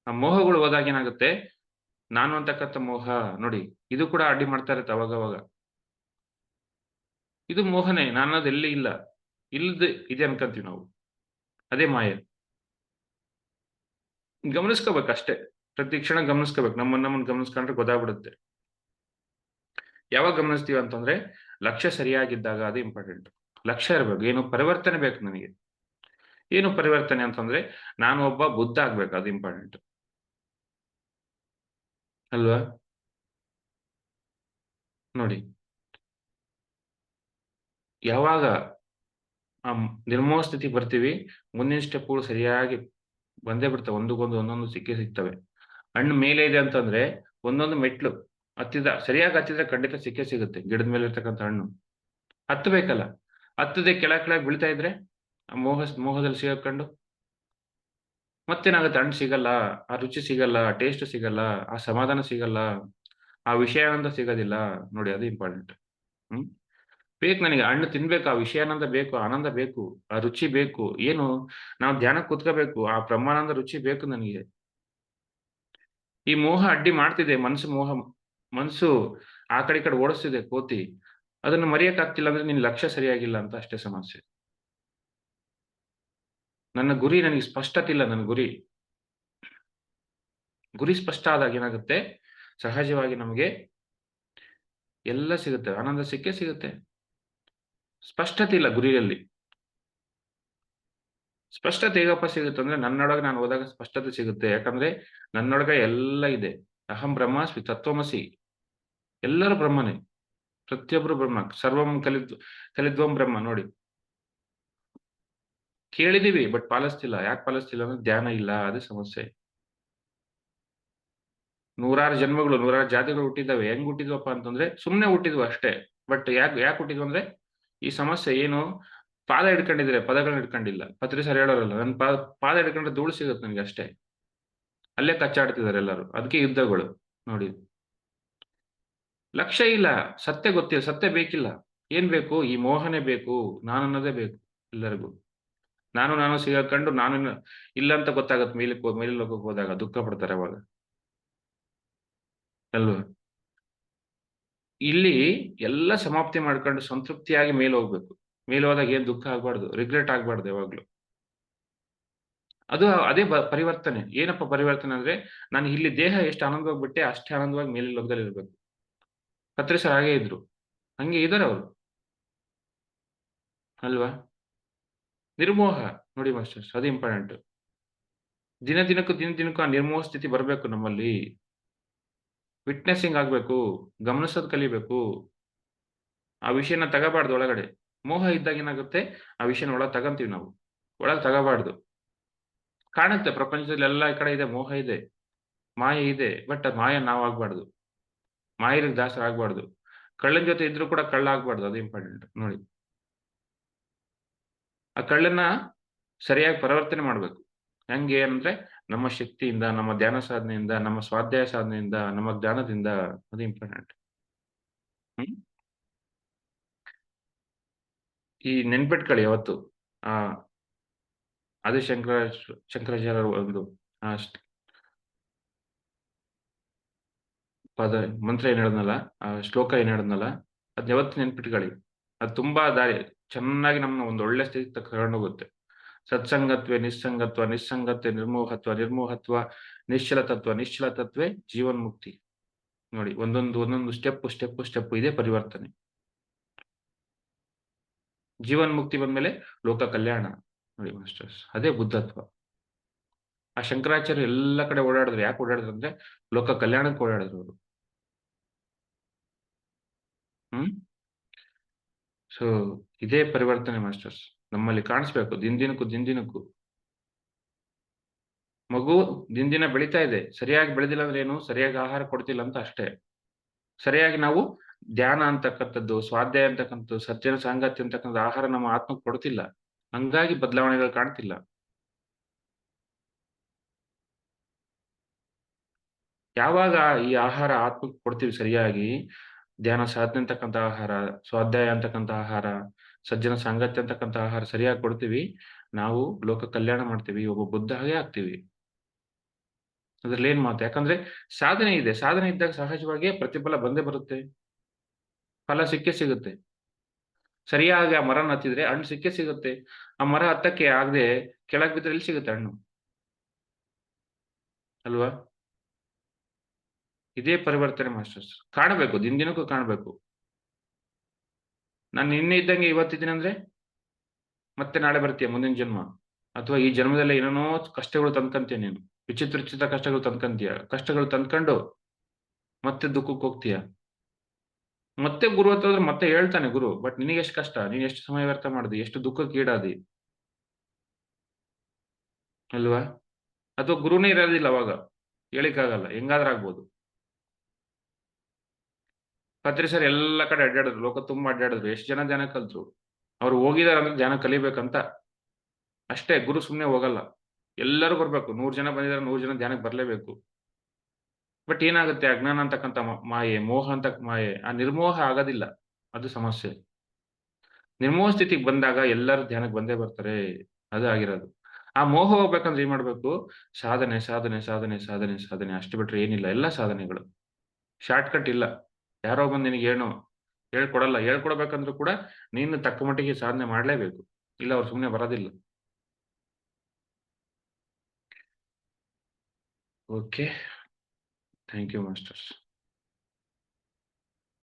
ಆ ಮೋಹಗಳು ಹೋದಾಗ ಏನಾಗುತ್ತೆ, ನಾನು ಅಂತಕ್ಕಂಥ ಮೋಹ, ನೋಡಿ, ಇದು ಕೂಡ ಅಡ್ಡಿ ಮಾಡ್ತಾ ಇರುತ್ತೆ ಅವಾಗವಾಗ. ಇದು ಮೋಹನೇ. ನಾನದು ಎಲ್ಲಿ ಇಲ್ಲ. ಇಲ್ಲದೆ ಇದೆ ಅನ್ಕೊಂತೀವಿ ನಾವು. ಅದೇ ಮಾಯೆ. ಗಮನಿಸ್ಕೋಬೇಕಷ್ಟೇ. ಪ್ರತಿ ಕ್ಷಣ ಗಮನಿಸ್ಕೋಬೇಕು. ನಮ್ಮನ್ನ ಗಮನಿಸ್ಕೊಂಡ್ರೆ ಗೊತ್ತಾಗ್ಬಿಡುತ್ತೆ. ಯಾವಾಗ ಗಮನಿಸ್ತೀವಿ ಅಂತಂದ್ರೆ, ಲಕ್ಷ್ಯ ಸರಿಯಾಗಿದ್ದಾಗ. ಅದು ಇಂಪಾರ್ಟೆಂಟ್. ಲಕ್ಷ್ಯ ಇರ್ಬೇಕು. ಏನು ಪರಿವರ್ತನೆ ಬೇಕು ನನಗೆ. ಏನು ಪರಿವರ್ತನೆ ಅಂತಂದ್ರೆ, ನಾನು ಒಬ್ಬ ಬುದ್ಧ ಆಗ್ಬೇಕು. ಅದು ಇಂಪಾರ್ಟೆಂಟ್, ಅಲ್ವಾ? ನೋಡಿ, ಯಾವಾಗ ಆ ನಿರ್ಮೋಹ ಸ್ಥಿತಿಗೆ ಬರ್ತೀವಿ, ಮುಂದಿನ ಸ್ಟೆಪ್‌ಗಳು ಸರಿಯಾಗಿ ಬಂದೇ ಬಿಡ್ತವೆ. ಒಂದಕ್ಕೊಂದು ಒಂದೊಂದು ಸಿಕ್ಕೇ ಸಿಗ್ತವೆ. ಹಣ್ಣು ಮೇಲೆ ಇದೆ ಅಂತಂದ್ರೆ, ಒಂದೊಂದು ಮೆಟ್ಲು ಸರಿಯಾಗಿ ಹತ್ತಿದ್ರೆ ಖಂಡಿತ ಸಿಕ್ಕೇ ಸಿಗುತ್ತೆ. ಗಿಡದ ಮೇಲೆ ಇರ್ತಕ್ಕಂಥ ಹಣ್ಣು. ಹತ್ತಬೇಕಲ್ಲ. ಹತ್ತದೆ ಕೆಳಗ್ ಕೆಳಗ್ ಬೀಳ್ತಾ ಇದ್ರೆ, ಆ ಮೋಹದಲ್ಲಿ ಸಿಗಾಕೊಂಡು ಮತ್ತೇನಾಗುತ್ತೆ, ಹಣ್ಣು ಸಿಗಲ್ಲ, ಆ ರುಚಿ ಸಿಗಲ್ಲ, ಟೇಸ್ಟ್ ಸಿಗಲ್ಲ, ಆ ಸಮಾಧಾನ ಸಿಗಲ್ಲ, ಆ ವಿಷಯಾನಂದ ಸಿಗೋದಿಲ್ಲ. ನೋಡಿ, ಅದು ಇಂಪಾರ್ಟೆಂಟ್. ಹ್ಮ್. ಬೇಕು ನನಗೆ ಹಣ್ಣು ತಿನ್ಬೇಕು, ಆ ವಿಷಯಾನಂದ ಬೇಕು, ಆನಂದ ಬೇಕು, ಆ ರುಚಿ ಬೇಕು. ಏನು, ನಾವು ಧ್ಯಾನಕ್ಕೆ ಕೂತ್ಕೋಬೇಕು. ಆ ಬ್ರಹ್ಮಾನಂದ ರುಚಿ ಬೇಕು ನನಗೆ. ಈ ಮೋಹ ಅಡ್ಡಿ ಮಾಡ್ತಿದೆ. ಮನಸ್ಸು ಆ ಕಡೆ ಈ ಕಡೆ ಓಡಿಸ್ತಿದೆ ಕೋತಿ. ಅದನ್ನ ಮರೆಯಕ್ಕಾಗ್ತಿಲ್ಲ ಅಂದ್ರೆ ನಿನ್ ಲಕ್ಷ್ಯ ಸರಿಯಾಗಿಲ್ಲ ಅಂತ ಅಷ್ಟೇ ಸಮಸ್ಯೆ. ನನ್ನ ಗುರಿ ನನಗೆ ಸ್ಪಷ್ಟತೆ ಇಲ್ಲ. ನನ್ನ ಗುರಿ ಸ್ಪಷ್ಟ ಆದಾಗ ಏನಾಗುತ್ತೆ, ಸಹಜವಾಗಿ ನಮಗೆ ಎಲ್ಲ ಸಿಗುತ್ತೆ. ಆನಂದ ಸಿಕ್ಕೇ ಸಿಗುತ್ತೆ. ಸ್ಪಷ್ಟತೆ ಇಲ್ಲ ಗುರಿಯಲ್ಲಿ. ಸ್ಪಷ್ಟತೆ ಹೇಗಪ್ಪ ಸಿಗುತ್ತೆ ಅಂದ್ರೆ, ನನ್ನೊಳಗೆ ನಾನು ಹೋದಾಗ ಸ್ಪಷ್ಟತೆ ಸಿಗುತ್ತೆ. ಯಾಕಂದ್ರೆ ನನ್ನೊಳಗೆ ಎಲ್ಲ ಇದೆ. ಅಹಂ ಬ್ರಹ್ಮಾಸ್ಮಿ ತತ್ವಮಸಿ. ಎಲ್ಲರೂ ಬ್ರಹ್ಮನೇ. ಪ್ರತಿಯೊಬ್ಬರು ಬ್ರಹ್ಮ. ಸರ್ವಂ ಕಲಿದ್ವಂ ಬ್ರಹ್ಮ. ನೋಡಿ, ಕೇಳಿದೀವಿ ಬಟ್ ಪಾಲಿಸ್ತಿಲ್ಲ. ಯಾಕೆ ಪಾಲಿಸ್ತಿಲ್ಲ ಅಂದ್ರೆ ಧ್ಯಾನ ಇಲ್ಲ. ಅದೇ ಸಮಸ್ಯೆ. ನೂರಾರು ಜನ್ಮಗಳು, ನೂರಾರು ಜಾತಿಗಳು ಹುಟ್ಟಿದ್ದಾವೆ. ಹೆಂಗ್ ಹುಟ್ಟಿದ್ವಪ್ಪ ಅಂತಂದ್ರೆ, ಸುಮ್ನೆ ಹುಟ್ಟಿದ್ವು ಅಷ್ಟೇ. ಬಟ್ ಯಾಕೆ ಹುಟ್ಟಿದ್ವು ಅಂದ್ರೆ, ಈ ಸಮಸ್ಯೆ ಏನು, ಪಾದ ಹಿಡ್ಕೊಂಡಿದ್ರೆ ಪದಗಳನ್ನ ಹಿಡ್ಕೊಂಡಿಲ್ಲ. ಪತ್ರಿ ಸರ್ ಹೇಳೋರಲ್ಲ, ನನ್ನ ಪಾದ ಹಿಡ್ಕೊಂಡ್ರೆ ಧೂಳು ಸಿಗುತ್ತೆ ನನಗೆ ಅಷ್ಟೇ. ಅಲ್ಲೇ ಕಚ್ಚಾಡ್ತಿದ್ದಾರೆ ಎಲ್ಲರೂ. ಅದಕ್ಕೆ ಯುದ್ಧಗಳು. ನೋಡಿ, ಲಕ್ಷ್ಯ ಇಲ್ಲ. ಸತ್ಯ ಗೊತ್ತಿಲ್ಲ. ಸತ್ಯ ಬೇಕಿಲ್ಲ. ಏನ್ ಬೇಕು, ಈ ಮೋಹನೆ ಬೇಕು. ನಾನು ಅನ್ನೋದೇ ಬೇಕು ಎಲ್ಲರಿಗೂ. ನಾನು ಸಿಗಾಕೊಂಡು ನಾನು ಇಲ್ಲ ಅಂತ ಗೊತ್ತಾಗತ್ತೆ. ಮೇಲೆ ಲೋಕಕ್ಕೆ ಹೋದಾಗ ದುಃಖ ಪಡ್ತಾರೆ ಅವಾಗ, ಅಲ್ವಾ? ಇಲ್ಲಿ ಎಲ್ಲ ಸಮಾಪ್ತಿ ಮಾಡ್ಕೊಂಡು ಸಂತೃಪ್ತಿಯಾಗಿ ಮೇಲೆ ಹೋಗ್ಬೇಕು. ಮೇಲೆ ಹೋದಾಗ ಏನ್ ದುಃಖ ಆಗ್ಬಾರ್ದು, ರಿಗ್ರೆಟ್ ಆಗ್ಬಾರ್ದು ಯಾವಾಗ್ಲೂ. ಅದೇ ಪರಿವರ್ತನೆ. ಏನಪ್ಪ ಪರಿವರ್ತನೆ ಅಂದ್ರೆ, ನಾನು ಇಲ್ಲಿ ದೇಹ ಎಷ್ಟು ಆನಂದವಾಗಿ ಬಿಟ್ಟೆ, ಅಷ್ಟೇ ಆನಂದವಾಗಿ ಮೇಲೆ ಲೋಕದಲ್ಲಿ ಇರ್ಬೇಕು. ಕತ್ರಿ ಸರ್ ಹಾಗೆ ಇದ್ರು. ಹಂಗೆ ಇದಾರೆ ಅವರು, ಅಲ್ವಾ? ನಿರ್ಮೋಹ. ನೋಡಿ ಮಾಸ್ಟರ್ಸ್, ಅದು ಇಂಪಾರ್ಟೆಂಟ್. ದಿನ ದಿನಕ್ಕೂ ಆ ನಿರ್ಮೋಹ ಸ್ಥಿತಿ ಬರ್ಬೇಕು ನಮ್ಮಲ್ಲಿ. ವಿಟ್ನೆಸ್ಸಿಂಗ್ ಆಗ್ಬೇಕು. ಗಮನಿಸೋದ್ ಕಲಿಬೇಕು. ಆ ವಿಷಯನ ತಗೋಬಾರ್ದು ಒಳಗಡೆ. ಮೋಹ ಇದ್ದಾಗ ಏನಾಗುತ್ತೆ, ಆ ವಿಷಯನ ಒಳಗ್ ತಗಂತೀವಿ ನಾವು. ಒಳಗ್ ತಗೋಬಾರ್ದು. ಕಾಣುತ್ತೆ ಪ್ರಪಂಚದಲ್ಲಿ ಎಲ್ಲಾ ಕಡೆ ಇದೆ, ಮೋಹ ಇದೆ, ಮಾಯೆ ಇದೆ. ಬಟ್ ಮಾಯೆ ನಾವಾಗ್ಬಾರ್ದು. ಮಾಯೆಗೆ ದಾಸರಾಗ್ಬಾರ್ದು. ಕಳ್ಳನ ಜೊತೆ ಇದ್ರೂ ಕೂಡ ಕಳ್ಳ ಆಗ್ಬಾರ್ದು. ಅದು ಇಂಪಾರ್ಟೆಂಟ್ ನೋಡಿ. ಆ ಕಳ್ಳನ್ನ ಸರಿಯಾಗಿ ಪರಿವರ್ತನೆ ಮಾಡ್ಬೇಕು. ಹೆಂಗೆ ಅಂದ್ರೆ ನಮ್ಮ ಶಕ್ತಿಯಿಂದ, ನಮ್ಮ ಧ್ಯಾನ ಸಾಧನೆಯಿಂದ, ನಮ್ಮ ಸ್ವಾಧ್ಯಾಯ ಸಾಧನೆಯಿಂದ, ನಮ್ಮ ಜ್ಞಾನದಿಂದ ಅದು ಇಂಪಾರ್ಟೆಂಟ್. ಹ್ಮ್. ಈ ನೆನ್ಪಿಟ್ಕೊಳ್ಳಿ ಯಾವತ್ತು. ಆ ಆದಿಶಂಕರ ಶಂಕರಾಚಾರ್ಯರ ಒಂದು ಆ ಪದ ಮಂತ್ರ ಏನ್ ಹೇಳಿದ್ನಲ್ಲ, ಆ ಶ್ಲೋಕ ಏನ್ ಹೇಳಿದ್ನಲ್ಲ, ಅದ್ನ ಯಾವತ್ತು ನೆನ್ಪಿಟ್ಕೊಳ್ಳಿ. ಅದು ತುಂಬಾ ದಾರಿ ಚೆನ್ನಾಗಿ ನಮ್ನ ಒಂದು ಒಳ್ಳೆ ಸ್ಥಿತಿಗೆ ತಗೊಂಡೋಗುತ್ತೆ. ಸತ್ಸಂಗತ್ವೇ ನಿಸ್ಸಂಗತ್ವ, ನಿಸ್ಸಂಗತ್ವೇ ನಿರ್ಮೋಹತ್ವ, ನಿರ್ಮೋಹತ್ವ ನಿಶ್ಚಲ ತತ್ವ, ನಿಶ್ಚಲ ತತ್ವೇ ಜೀವನ್ಮುಕ್ತಿ. ನೋಡಿ ಒಂದೊಂದು ಸ್ಟೆಪ್ ಇದೆ ಪರಿವರ್ತನೆ. ಜೀವನ್ಮುಕ್ತಿ ಬಂದ್ಮೇಲೆ ಲೋಕ ಕಲ್ಯಾಣ. ನೋಡಿ ಮಾಸ್ಟರ್ಸ್, ಅದೇ ಬುದ್ಧತ್ವ. ಆ ಶಂಕರಾಚಾರ್ಯ ಎಲ್ಲ ಕಡೆ ಓಡಾಡಿದ್ರು. ಯಾಕೆ ಓಡಾಡಿದ್ರು ಅಂದ್ರೆ ಲೋಕ ಕಲ್ಯಾಣಕ್ಕೆ ಓಡಾಡಿದ್ರು ಅವರು. ಹ್ಮ್. ಸೊ ಇದೇ ಪರಿವರ್ತನೆ ಮಾಸ್ಟರ್ಸ್ ನಮ್ಮಲ್ಲಿ ಕಾಣಿಸ್ಬೇಕು ದಿನದಿನಕ್ಕೂ. ಮಗು ದಿನ ಬೆಳೀತಾ ಇದೆ. ಸರಿಯಾಗಿ ಬೆಳೆದಿಲ್ಲ ಅಂದ್ರೆ ಏನು? ಸರಿಯಾಗಿ ಆಹಾರ ಕೊಡ್ತಿಲ್ಲ ಅಂತ ಅಷ್ಟೇ. ಸರಿಯಾಗಿ ನಾವು ಧ್ಯಾನ ಅಂತಕ್ಕಂಥದ್ದು, ಸ್ವಾಧ್ಯಾಯ ಅಂತಕ್ಕಂಥದ್ದು, ಸಜ್ಜನ ಸಾಂಗತ್ಯ ಅಂತಕ್ಕಂಥ ಆಹಾರ ನಮ್ಮ ಆತ್ಮಕ್ಕೆ ಕೊಡ್ತಿಲ್ಲ. ಹಂಗಾಗಿ ಬದಲಾವಣೆಗಳು ಕಾಣ್ತಿಲ್ಲ. ಯಾವಾಗ ಈ ಆಹಾರ ಆತ್ಮಕ್ಕೆ ಕೊಡ್ತೀವಿ ಸರಿಯಾಗಿ, ಧ್ಯಾನ ಸಾಧನೆ ಅಂತಕ್ಕಂಥ ಆಹಾರ, ಸ್ವಾಧ್ಯಾಯ ಅಂತಕ್ಕಂಥ ಆಹಾರ, ಸಜ್ಜನ ಸಾಂಗತ್ಯ ಅಂತಕ್ಕಂಥ ಆಹಾರ ಸರಿಯಾಗಿ ಕೊಡ್ತೀವಿ, ನಾವು ಲೋಕ ಕಲ್ಯಾಣ ಮಾಡ್ತೀವಿ. ಒಬ್ಬ ಬುದ್ಧ ಹಾಗೆ ಆಗ್ತೀವಿ. ಅದ್ರಲ್ಲಿ ಏನ್ ಮಾತು? ಯಾಕಂದ್ರೆ ಸಾಧನೆ ಇದೆ. ಸಾಧನೆ ಇದ್ದಾಗ ಸಹಜವಾಗಿಯೇ ಪ್ರತಿಫಲ ಬಂದೇ ಬರುತ್ತೆ. ಫಲ ಸಿಕ್ಕೇ ಸಿಗುತ್ತೆ. ಸರಿಯಾಗಿ ಆ ಮರನ ಹತ್ತಿದ್ರೆ ಹಣ್ಣು ಸಿಕ್ಕೇ ಸಿಗುತ್ತೆ. ಆ ಮರ ಹತ್ತಕ್ಕೆ ಆಗದೆ ಕೆಳಗ್ ಬಿದ್ರೆ ಎಲ್ಲಿ ಸಿಗುತ್ತೆ ಹಣ್ಣು? ಅಲ್ವಾ? ಇದೇ ಪರಿವರ್ತನೆ ಮಾಸ್ಟರ್ಸ್. ಕಾಣಬೇಕು, ದಿನಕ್ಕೂ ಕಾಣಬೇಕು. ನಾನು ನಿನ್ನೆ ಇದ್ದಂಗೆ ಇವತ್ತಿದ್ದೀನಿ ಅಂದ್ರೆ, ಮತ್ತೆ ನಾಳೆ ಬರ್ತೀಯ ಮುಂದಿನ ಜನ್ಮ. ಅಥವಾ ಈ ಜನ್ಮದಲ್ಲಿ ಏನೇನೋ ಕಷ್ಟಗಳು ತಂದ್ಕಂತೀಯ ನೀನು. ವಿಚಿತ್ರ ಕಷ್ಟಗಳು ತಂದ್ಕಂತೀಯ. ಕಷ್ಟಗಳು ತಂದ್ಕೊಂಡು ಮತ್ತೆ ದುಃಖಕ್ಕೆ ಹೋಗ್ತೀಯ. ಮತ್ತೆ ಗುರು ಹತ್ರ ಹೋದ್ರೆ ಮತ್ತೆ ಹೇಳ್ತಾನೆ ಗುರು. ಬಟ್ ನಿನಗೆಷ್ಟು ಕಷ್ಟ? ನೀನ್ ಎಷ್ಟು ಸಮಯ ವ್ಯರ್ಥ ಮಾಡ್ದಿ? ಎಷ್ಟು ದುಃಖಕ್ಕೀಡಾದಿ? ಅಲ್ವಾ? ಅಥವಾ ಗುರುನೇ ಇರೋದಿಲ್ಲ ಅವಾಗ. ಹೇಳಿಕ್ಕಾಗಲ್ಲ. ಹೆಂಗಾದ್ರೂ ಆಗ್ಬೋದು. ಕತ್ರಿ ಸರ್ ಎಲ್ಲಾ ಕಡೆ ಅಡ್ಡಾಡಿದ್ರು. ಲೋಕ ತುಂಬಾ ಅಡ್ಡಾಡಿದ್ರು. ಎಷ್ಟು ಜನ ಧ್ಯಾನ ಕಲ್ತ್ರು. ಅವ್ರು ಹೋಗಿದಾರೆ ಅಂದ್ರೆ ಧ್ಯಾನ ಕಲಿಬೇಕಂತ. ಅಷ್ಟೇ. ಗುರು ಸುಮ್ನೆ ಹೋಗಲ್ಲ. ಎಲ್ಲರೂ ಬರ್ಬೇಕು. 100 ಜನ ಬಂದಿದ್ದಾರೆ, 100 ಜನ ಧ್ಯಾನಕ್ಕೆ ಬರ್ಲೇಬೇಕು. ಬಟ್ ಏನಾಗುತ್ತೆ ಅಜ್ಞಾನ ಅಂತಕ್ಕಂಥ ಮಾಯೆ, ಮೋಹ ಅಂತ ಮಾಯೆ, ಆ ನಿರ್ಮೋಹ ಆಗೋದಿಲ್ಲ. ಅದು ಸಮಸ್ಯೆ. ನಿರ್ಮೋಹ ಸ್ಥಿತಿಗೆ ಬಂದಾಗ ಎಲ್ಲರೂ ಧ್ಯಾನಕ್ಕೆ ಬಂದೇ ಬರ್ತಾರೆ. ಅದು ಆಗಿರೋದು. ಆ ಮೋಹ ಹೋಗ್ಬೇಕಂದ್ರೆ ಏನ್ ಮಾಡ್ಬೇಕು? ಸಾಧನೆ ಅಷ್ಟು ಬಿಟ್ರೆ ಏನಿಲ್ಲ. ಎಲ್ಲ ಸಾಧನೆಗಳು. ಶಾರ್ಟ್ ಕಟ್ ಇಲ್ಲ. ಯಾರೋ ಬಂದು ನಿನಗೇನು ಹೇಳ್ಕೊಡಲ್ಲ. ಹೇಳ್ಕೊಡ್ಬೇಕಂದ್ರೂ ಕೂಡ ನೀನು ತಕ್ಕ ಮಟ್ಟಿಗೆ ಸಾಧನೆ ಮಾಡ್ಲೇಬೇಕು. ಇಲ್ಲ ಅವ್ರು ಸುಮ್ನೆ ಬರೋದಿಲ್ಲ. ಓಕೆ. Thank you masters.